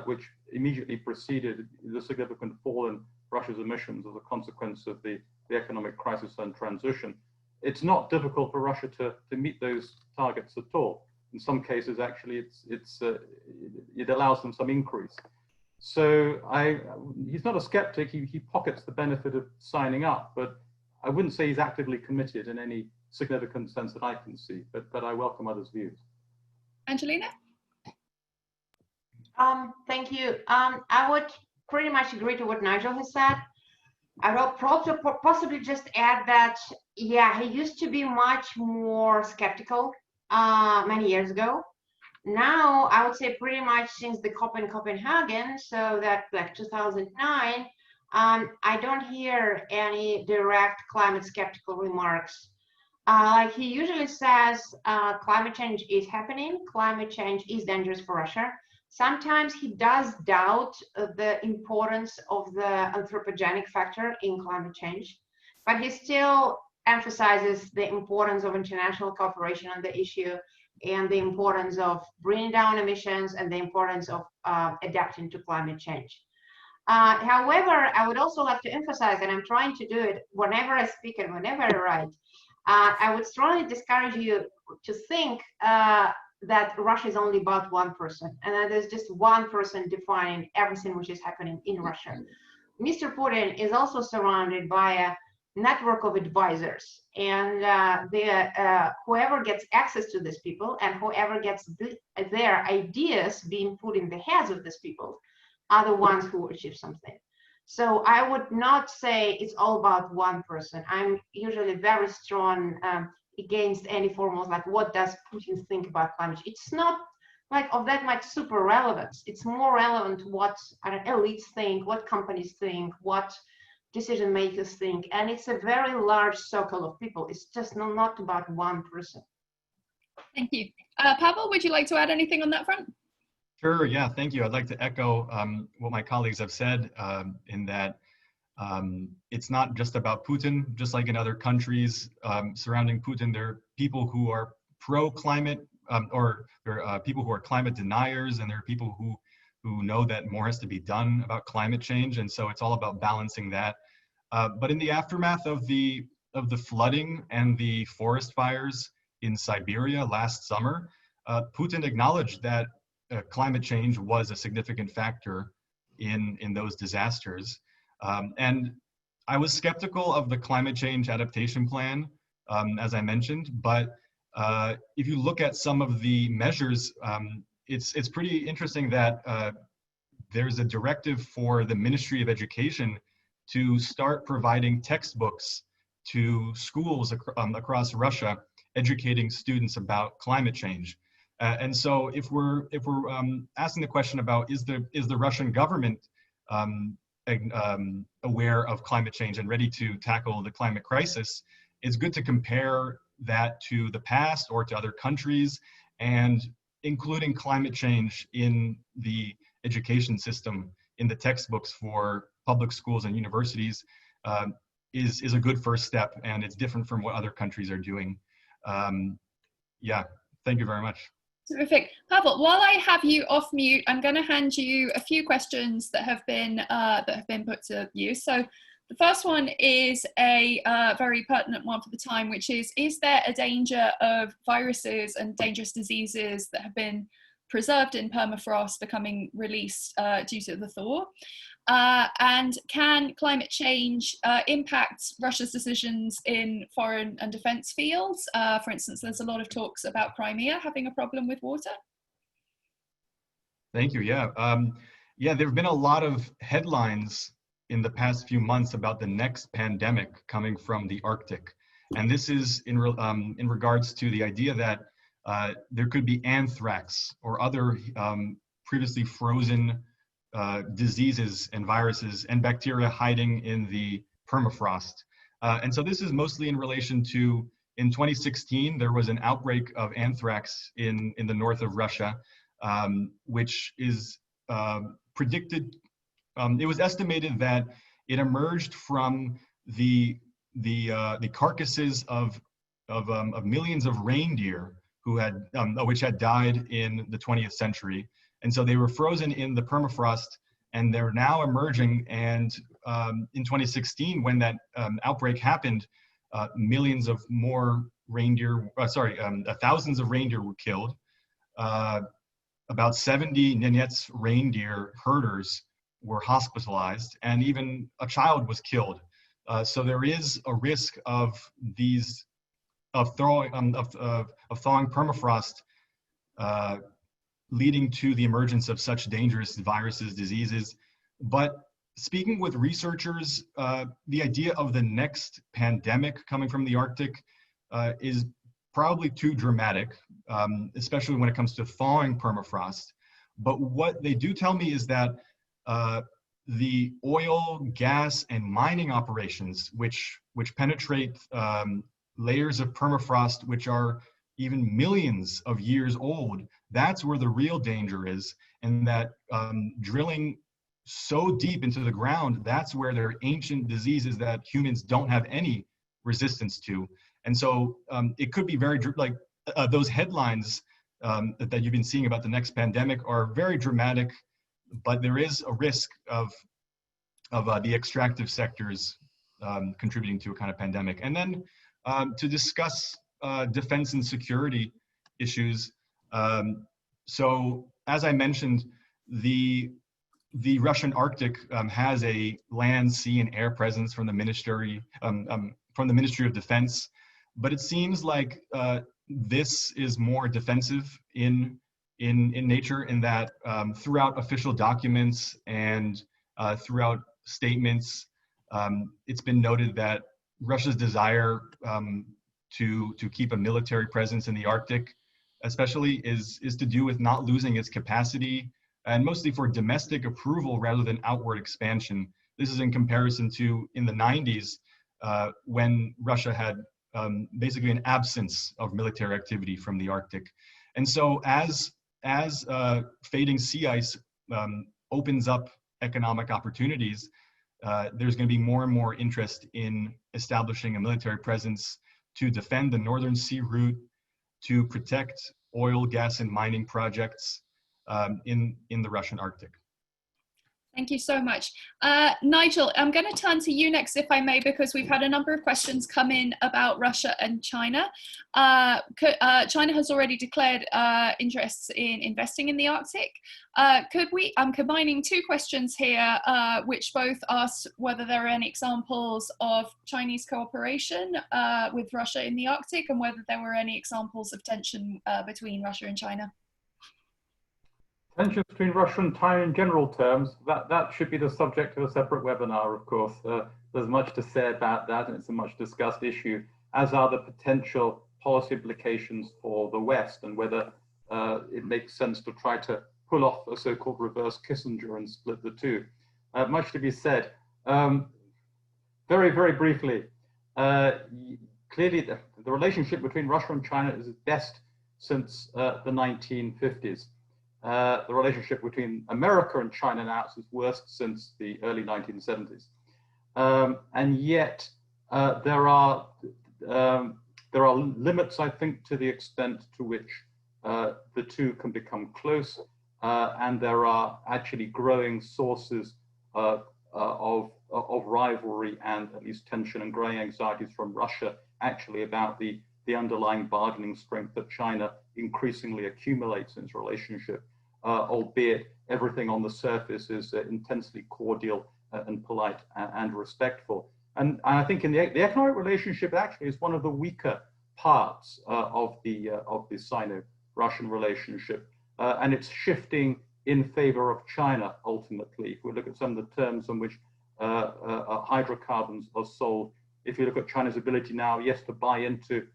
Speaker 2: which immediately preceded the significant fall in Russia's emissions as a consequence of the economic crisis and transition, it's not difficult for Russia to meet those targets at all. in some cases, actually, it allows them some increase. So he's not a skeptic. He pockets the benefit of signing up, but I wouldn't say he's actively committed in any significant sense that I can see. But I welcome others' views.
Speaker 1: Angelina?
Speaker 4: Thank you. I would pretty much agree to what Nigel has said. I would possibly just add that, yeah, he used to be much more skeptical many years ago. Now, I would say pretty much since the COP in Copenhagen, so that like 2009, I don't hear any direct climate skeptical remarks. Like he usually says, climate change is happening, climate change is dangerous for Russia. Sometimes he does doubt the importance of the anthropogenic factor in climate change, but he still emphasizes the importance of international cooperation on the issue and the importance of bringing down emissions and the importance of adapting to climate change. However, I would also like to emphasize, and I'm trying to do it whenever I speak and whenever I write, I would strongly discourage you to think that Russia is only about one person, and that there's just one person defining everything which is happening in Russia. Mr. Putin is also surrounded by a network of advisors, and whoever gets access to these people and whoever gets their ideas being put in the heads of these people are the ones who achieve something. So I would not say it's all about one person. I'm usually very strong against any form of like, what does Putin think about climate change? It's not like of that much super relevance. It's more relevant what elites think, what companies think, what decision makers think, and it's a very large circle of people. It's just not about one person.
Speaker 1: Thank you. Pavel, would you like to add anything on that front?
Speaker 3: Sure, yeah, thank you. I'd like to echo what my colleagues have said in that it's not just about Putin. Just like in other countries surrounding Putin, there are people who are pro-climate or there are people who are climate deniers, and there are people who know that more has to be done about climate change, and so it's all about balancing that. But in the aftermath of the flooding and the forest fires in Siberia last summer, Putin acknowledged that climate change was a significant factor in those disasters. And I was skeptical of the climate change adaptation plan, as I mentioned, but if you look at some of the measures, it's pretty interesting that there's a directive for the Ministry of Education to start providing textbooks to schools across Russia, educating students about climate change. And so if we're asking the question about is the Russian government aware of climate change and ready to tackle the climate crisis, it's good to compare that to the past or to other countries, and including climate change in the education system, in the textbooks for public schools and universities is a good first step, and it's different from what other countries are doing. Yeah, thank you very much.
Speaker 1: Terrific. Pavel, while I have you off mute, I'm going to hand you a few questions that have been put to you. So the first one is a very pertinent one for the time, which is there a danger of viruses and dangerous diseases that have been preserved in permafrost becoming released due to the thaw? And can climate change impact Russia's decisions in foreign and defense fields? For instance, there's a lot of talks about Crimea having a problem with water.
Speaker 3: Thank you. Yeah, yeah. There have been a lot of headlines in the past few months about the next pandemic coming from the Arctic, and this is in regards to the idea that there could be anthrax or other previously frozen diseases and viruses and bacteria hiding in the permafrost. And so this is mostly in relation to, in 2016, there was an outbreak of anthrax in the north of Russia, which is predicted, it was estimated that it emerged from the carcasses of millions of reindeer who had, which had died in the 20th century. And so they were frozen in the permafrost, and they're now emerging. And in 2016, when that outbreak happened, millions of more reindeer, thousands of reindeer were killed. about 70 Nenets reindeer herders were hospitalized, and even a child was killed. So there is a risk of thawing permafrost leading to the emergence of such dangerous viruses, diseases. But speaking with researchers, the idea of the next pandemic coming from the Arctic is probably too dramatic, especially when it comes to thawing permafrost. But what they do tell me is that the oil, gas, and mining operations, which penetrate layers of permafrost which are even millions of years old, that's where the real danger is, and that drilling so deep into the ground, that's where there are ancient diseases that humans don't have any resistance to. And so it could be very, like those headlines that you've been seeing about the next pandemic are very dramatic, but there is a risk of the extractive sectors contributing to a kind of pandemic. And then to discuss defense and security issues. So as I mentioned, the Russian Arctic has a land, sea, and air presence from the Ministry of Defense, but it seems like this is more defensive in nature, in that throughout official documents and throughout statements, it's been noted that Russia's desire to keep a military presence in the Arctic, especially, is to do with not losing its capacity, and mostly for domestic approval rather than outward expansion. This is in comparison to in the 90s, when Russia had basically an absence of military activity from the Arctic. And so as fading sea ice opens up economic opportunities, there's going to be more and more interest in establishing a military presence to defend the Northern Sea route, to protect oil, gas, and mining projects in the Russian Arctic.
Speaker 1: Thank you so much. Nigel, I'm going to turn to you next, if I may, because we've had a number of questions come in about Russia and China. China has already declared interests in investing in the Arctic. I'm combining two questions here, which both ask whether there are any examples of Chinese cooperation with Russia in the Arctic, and whether there were any examples of tension between Russia and China.
Speaker 2: Tensions between Russia and China in general terms, that should be the subject of a separate webinar, of course. There's much to say about that, and it's a much discussed issue, as are the potential policy implications for the West, and whether it makes sense to try to pull off a so-called reverse Kissinger and split the two. Much to be said. Very, very briefly, clearly the relationship between Russia and China is best since the 1950s. The relationship between America and China now is worst since the early 1970s, and yet there are limits, I think, to the extent to which the two can become close, and there are actually growing sources of rivalry and at least tension and growing anxieties from Russia actually about the underlying bargaining strength that China increasingly accumulates in its relationship. Albeit everything on the surface is intensely cordial and polite and respectful. And I think in the economic relationship actually is one of the weaker parts of the Sino-Russian relationship. And it's shifting in favor of China ultimately. If we look at some of the terms on which hydrocarbons are sold, if you look at China's ability now, yes, to buy into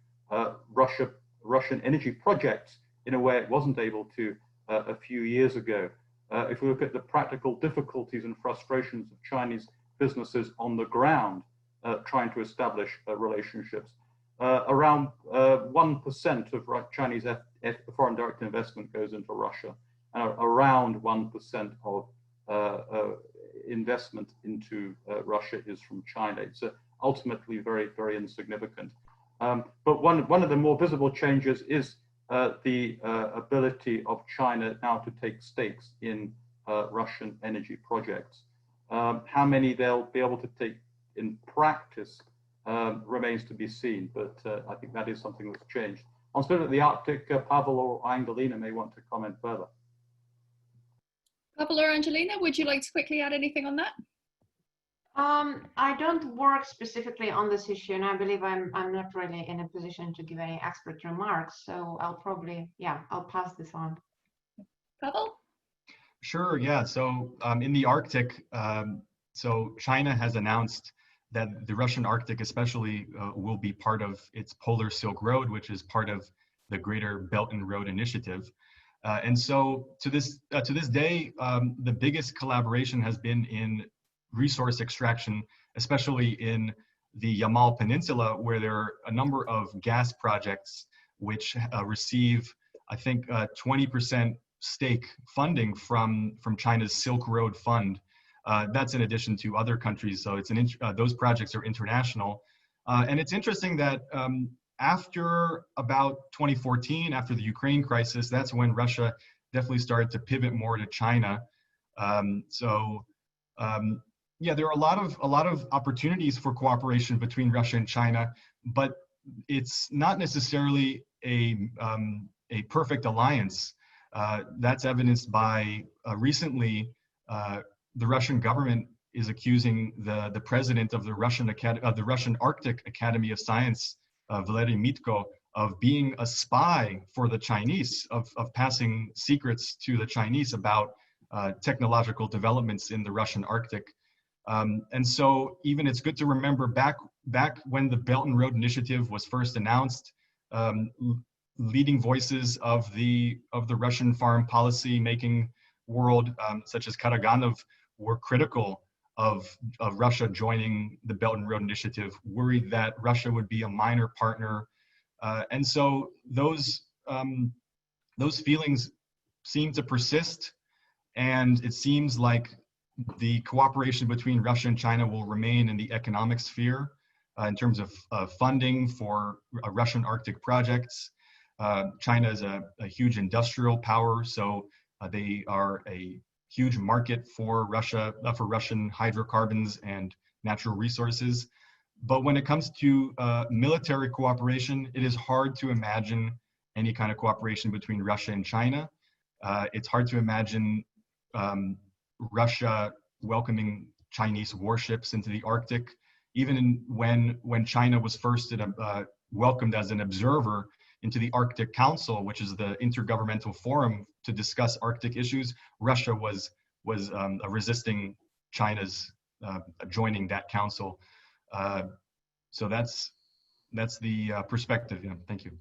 Speaker 2: Russian energy projects in a way it wasn't able to a few years ago. If we look at the practical difficulties and frustrations of Chinese businesses on the ground trying to establish relationships, around 1% of Chinese foreign direct investment goes into Russia, and around 1% of investment into Russia is from China. It's ultimately very, very insignificant. But one of the more visible changes is the ability of China now to take stakes in Russian energy projects. How many they'll be able to take in practice remains to be seen, but I think that is something that's changed. Consider the Arctic, Pavel or Angelina may want to comment further.
Speaker 1: Pavel or Angelina, would you like to quickly add anything on that?
Speaker 4: I don't work specifically on this issue, and I believe I'm not really in a position to give any expert remarks. So I'll probably, I'll pass this on.
Speaker 1: Pavel?
Speaker 3: Sure, yeah. So in the Arctic, so China has announced that the Russian Arctic especially will be part of its Polar Silk Road, which is part of the Greater Belt and Road Initiative. And so to this day, the biggest collaboration has been in resource extraction, especially in the Yamal Peninsula, where there are a number of gas projects which receive, I think, 20% stake funding from China's Silk Road Fund. That's in addition to other countries, so it's those projects are international. And it's interesting that after about 2014, after the Ukraine crisis, that's when Russia definitely started to pivot more to China. Yeah, there are a lot of opportunities for cooperation between Russia and China, but it's not necessarily a perfect alliance. That's evidenced by recently the Russian government is accusing the president of the Russian Arctic Academy of Science, Valery Mitko, of being a spy for the Chinese, of passing secrets to the Chinese about technological developments in the Russian Arctic. And so even it's good to remember back when the Belt and Road Initiative was first announced, leading voices of the Russian foreign policy making world, such as Karaganov, were critical of Russia joining the Belt and Road Initiative, worried that Russia would be a minor partner. And so those feelings seem to persist, and it seems like the cooperation between Russia and China will remain in the economic sphere in terms of funding for Russian Arctic projects. China is a huge industrial power, so they are a huge market for Russia, for Russian hydrocarbons and natural resources. But when it comes to military cooperation, it is hard to imagine any kind of cooperation between Russia and China. It's hard to imagine Russia welcoming Chinese warships into the Arctic, even when China was first welcomed as an observer into the Arctic Council, which is the intergovernmental forum to discuss Arctic issues. Russia was resisting China's joining that council. So that's the perspective. Yeah, thank you.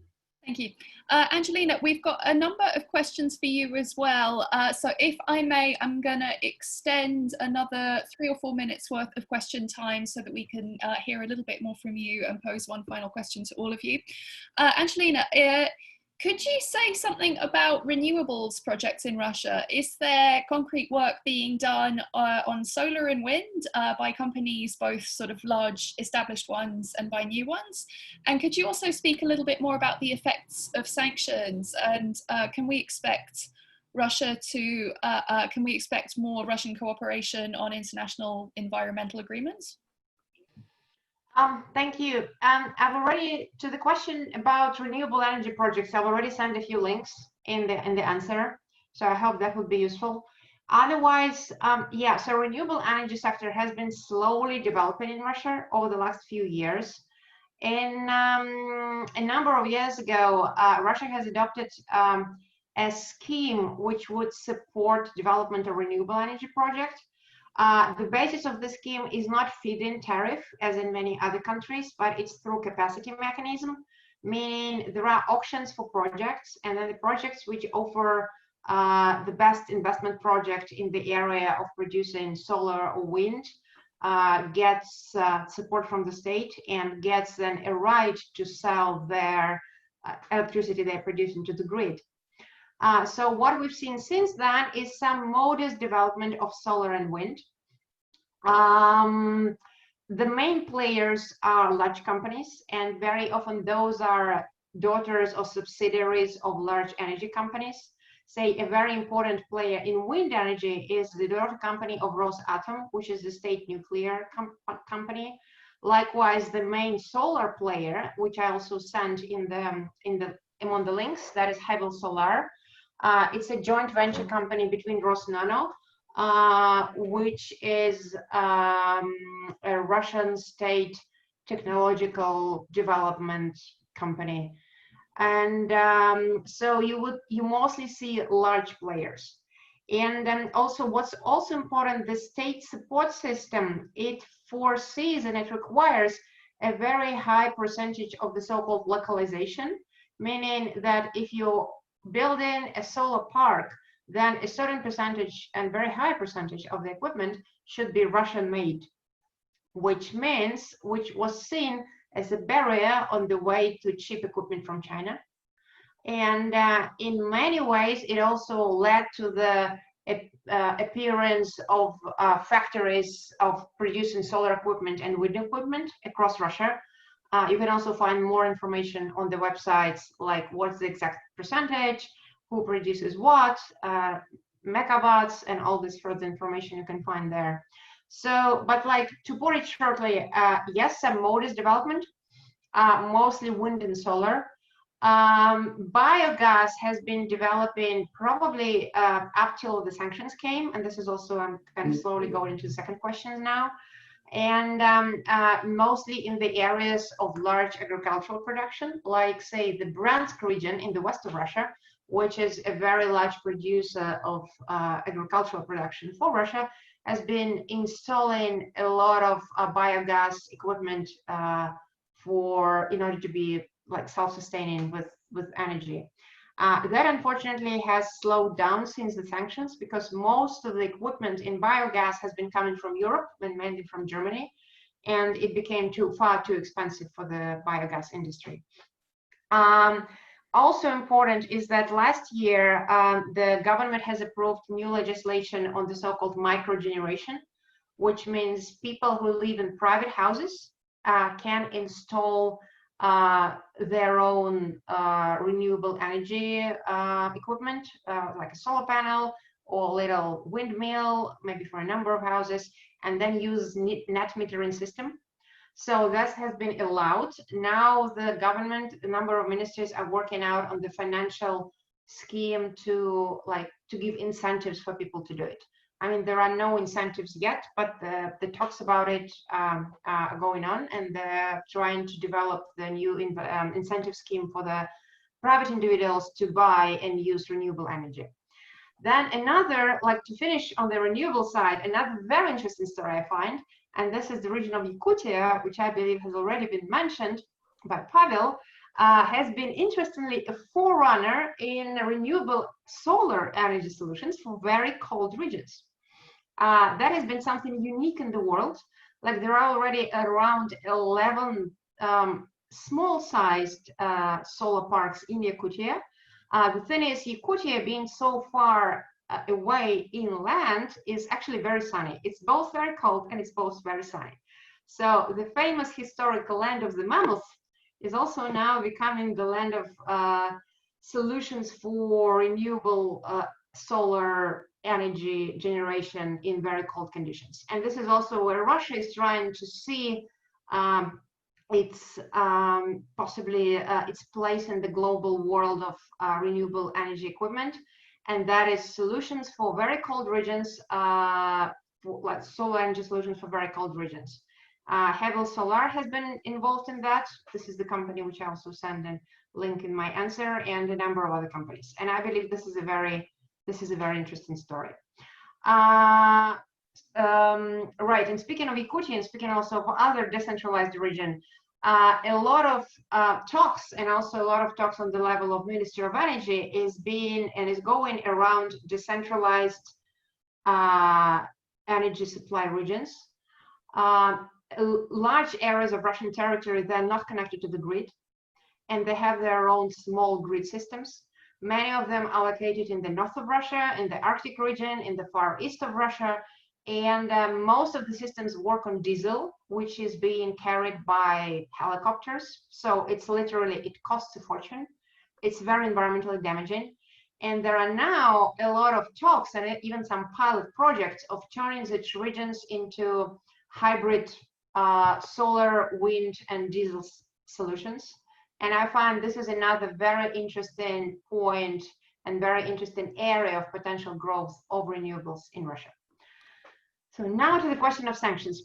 Speaker 1: Thank you. Angelina, we've got a number of questions for you as well. So if I may, I'm going to extend another 3 or 4 minutes worth of question time so that we can hear a little bit more from you and pose one final question to all of you. Angelina, could you say something about renewables projects in Russia? Is there concrete work being done on solar and wind by companies, both sort of large established ones and by new ones? And could you also speak a little bit more about the effects of sanctions? And can we expect Russia to, can we expect more Russian cooperation on international environmental agreements?
Speaker 4: Thank you. I've already, to the question about renewable energy projects, I've already sent a few links in the answer. So I hope that would be useful. Otherwise, yeah, so renewable energy sector has been slowly developing in Russia over the last few years. And a number of years ago, Russia has adopted a scheme which would support development of renewable energy projects. The basis of the scheme is not feed-in tariff, as in many other countries, but it's through capacity mechanism, meaning there are auctions for projects, and then the projects which offer the best investment project in the area of producing solar or wind gets support from the state and gets then a right to sell their electricity they're producing to the grid. So what we've seen since then is some modest development of solar and wind. The main players are large companies, and very often those are daughters or subsidiaries of large energy companies. Say a very important player in wind energy is the daughter company of Rosatom, which is the state nuclear company. Likewise, the main solar player, which I also sent in the among the links, that is Hebel Solar. It's a joint venture company between Rosnano, which is a Russian state technological development company. And so you mostly see large players. And then also what's also important, the state support system, it foresees and it requires a very high percentage of the so-called localization, meaning that if you build in a solar park, then a certain percentage and very high percentage of the equipment should be Russian made, which was seen as a barrier on the way to cheap equipment from China. And in many ways, it also led to the appearance of factories of producing solar equipment and wind equipment across Russia. You can also find more information on the websites, like what's the exact percentage, who produces what, megawatts, and all this further information you can find there. So, but like to put it shortly, yes, some modest development, mostly wind and solar. Biogas has been developing probably up till the sanctions came, and this is also, I'm kind of slowly going into the second question now, and mostly in the areas of large agricultural production, like say the Bryansk region in the west of Russia, which is a very large producer of agricultural production for Russia, has been installing a lot of biogas equipment in order to be like self-sustaining with energy. That unfortunately has slowed down since the sanctions, because most of the equipment in biogas has been coming from Europe and mainly from Germany, and it became far too expensive for the biogas industry. Also important is that last year the government has approved new legislation on the so-called microgeneration, which means people who live in private houses can install their own renewable energy equipment, like a solar panel or a little windmill, maybe for a number of houses, and then use net metering system. So that has been allowed. Now the government, a number of ministries are working out on the financial scheme to give incentives for people to do it. I mean, there are no incentives yet, but the talks about it are going on, and they're trying to develop the new incentive scheme for the private individuals to buy and use renewable energy. Then another, like to finish on the renewable side, another very interesting story I find, and this is the region of Yakutia, which I believe has already been mentioned by Pavel, has been interestingly a forerunner in renewable solar energy solutions for very cold regions. That has been something unique in the world. Like there are already around 11 small-sized solar parks in Yakutia. The thing is, Yakutia being so far away inland is actually very sunny. It's both very cold and it's both very sunny. So the famous historical land of the mammoth is also now becoming the land of solutions for renewable solar energy generation in very cold conditions. And this is also where Russia is trying to see its possibly its place in the global world of renewable energy equipment, and that is solutions for very cold regions, like solar energy solutions for very cold regions. Hebel Solar has been involved in that. This is the company which I also send a link in my answer, and a number of other companies. And I believe this is a very interesting story. Right, and speaking of Yakutia, and speaking also of other decentralized region, a lot of talks, and also a lot of talks on the level of Ministry of Energy is going around decentralized energy supply regions. Large areas of Russian territory, they're not connected to the grid, and they have their own small grid systems. Many of them are located in the north of Russia, in the Arctic region, in the far east of Russia, and most of the systems work on diesel, which is being carried by helicopters. So it's literally, it costs a fortune. It's very environmentally damaging. And there are now a lot of talks and even some pilot projects of turning such regions into hybrid solar, wind, and diesel solutions. And I find this is another very interesting point and very interesting area of potential growth of renewables in Russia. So now to the question of sanctions.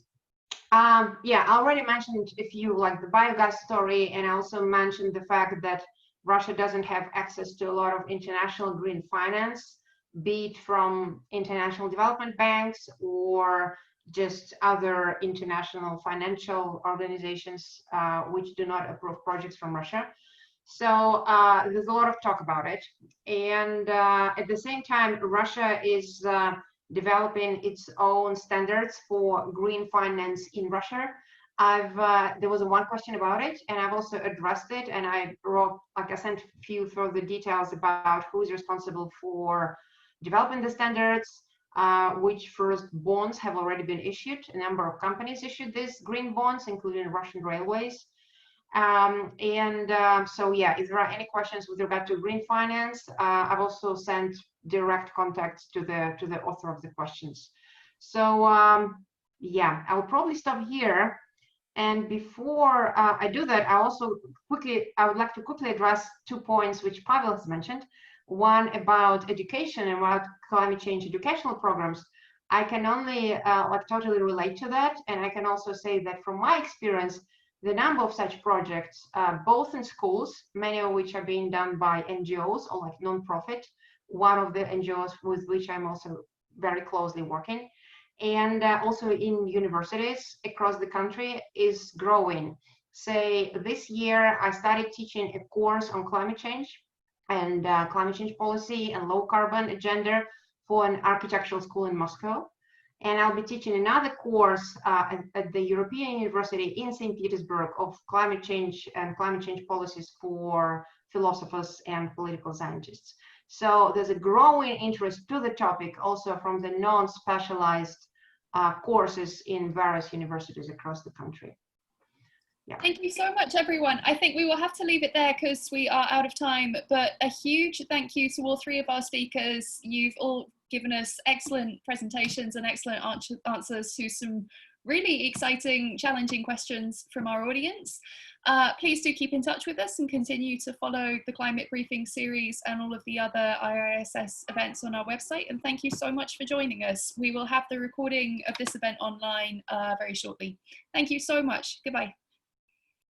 Speaker 4: Yeah, I already mentioned a few, like the biogas story, and I also mentioned the fact that Russia doesn't have access to a lot of international green finance, be it from international development banks or just other international financial organizations which do not approve projects from Russia. So there's a lot of talk about it. And at the same time, Russia is developing its own standards for green finance in Russia. There was one question about it, and I've also addressed it, and I wrote, like I sent a few further details about who's responsible for developing the standards, which first bonds have already been issued. A number of companies issued these green bonds, including Russian railways. So yeah, if there are any questions with regard to green finance, I've also sent direct contacts to the author of the questions. So yeah, I will probably stop here. And before I do that, I would like to quickly address 2 points which Pavel has mentioned. One about education and about climate change educational programs. I can only like totally relate to that, and I can also say that from my experience, the number of such projects, both in schools, many of which are being done by NGOs or like non-profit, one of the NGOs with which I'm also very closely working, and also in universities across the country is growing. Say this year, I started teaching a course on climate change and climate change policy and low carbon agenda for an architectural school in Moscow. And I'll be teaching another course at the European University in St. Petersburg of climate change and climate change policies for philosophers and political scientists. So there's a growing interest to the topic also from the non-specialized courses in various universities across the country. Yeah.
Speaker 1: Thank you so much, everyone. I think we will have to leave it there because we are out of time, but a huge thank you to all 3 of our speakers. You've all given us excellent presentations and excellent answers to some really exciting, challenging questions from our audience. Please do keep in touch with us and continue to follow the Climate Briefing series and all of the other IISS events on our website. And thank you so much for joining us. We will have the recording of this event online very shortly. Thank you so much. Goodbye.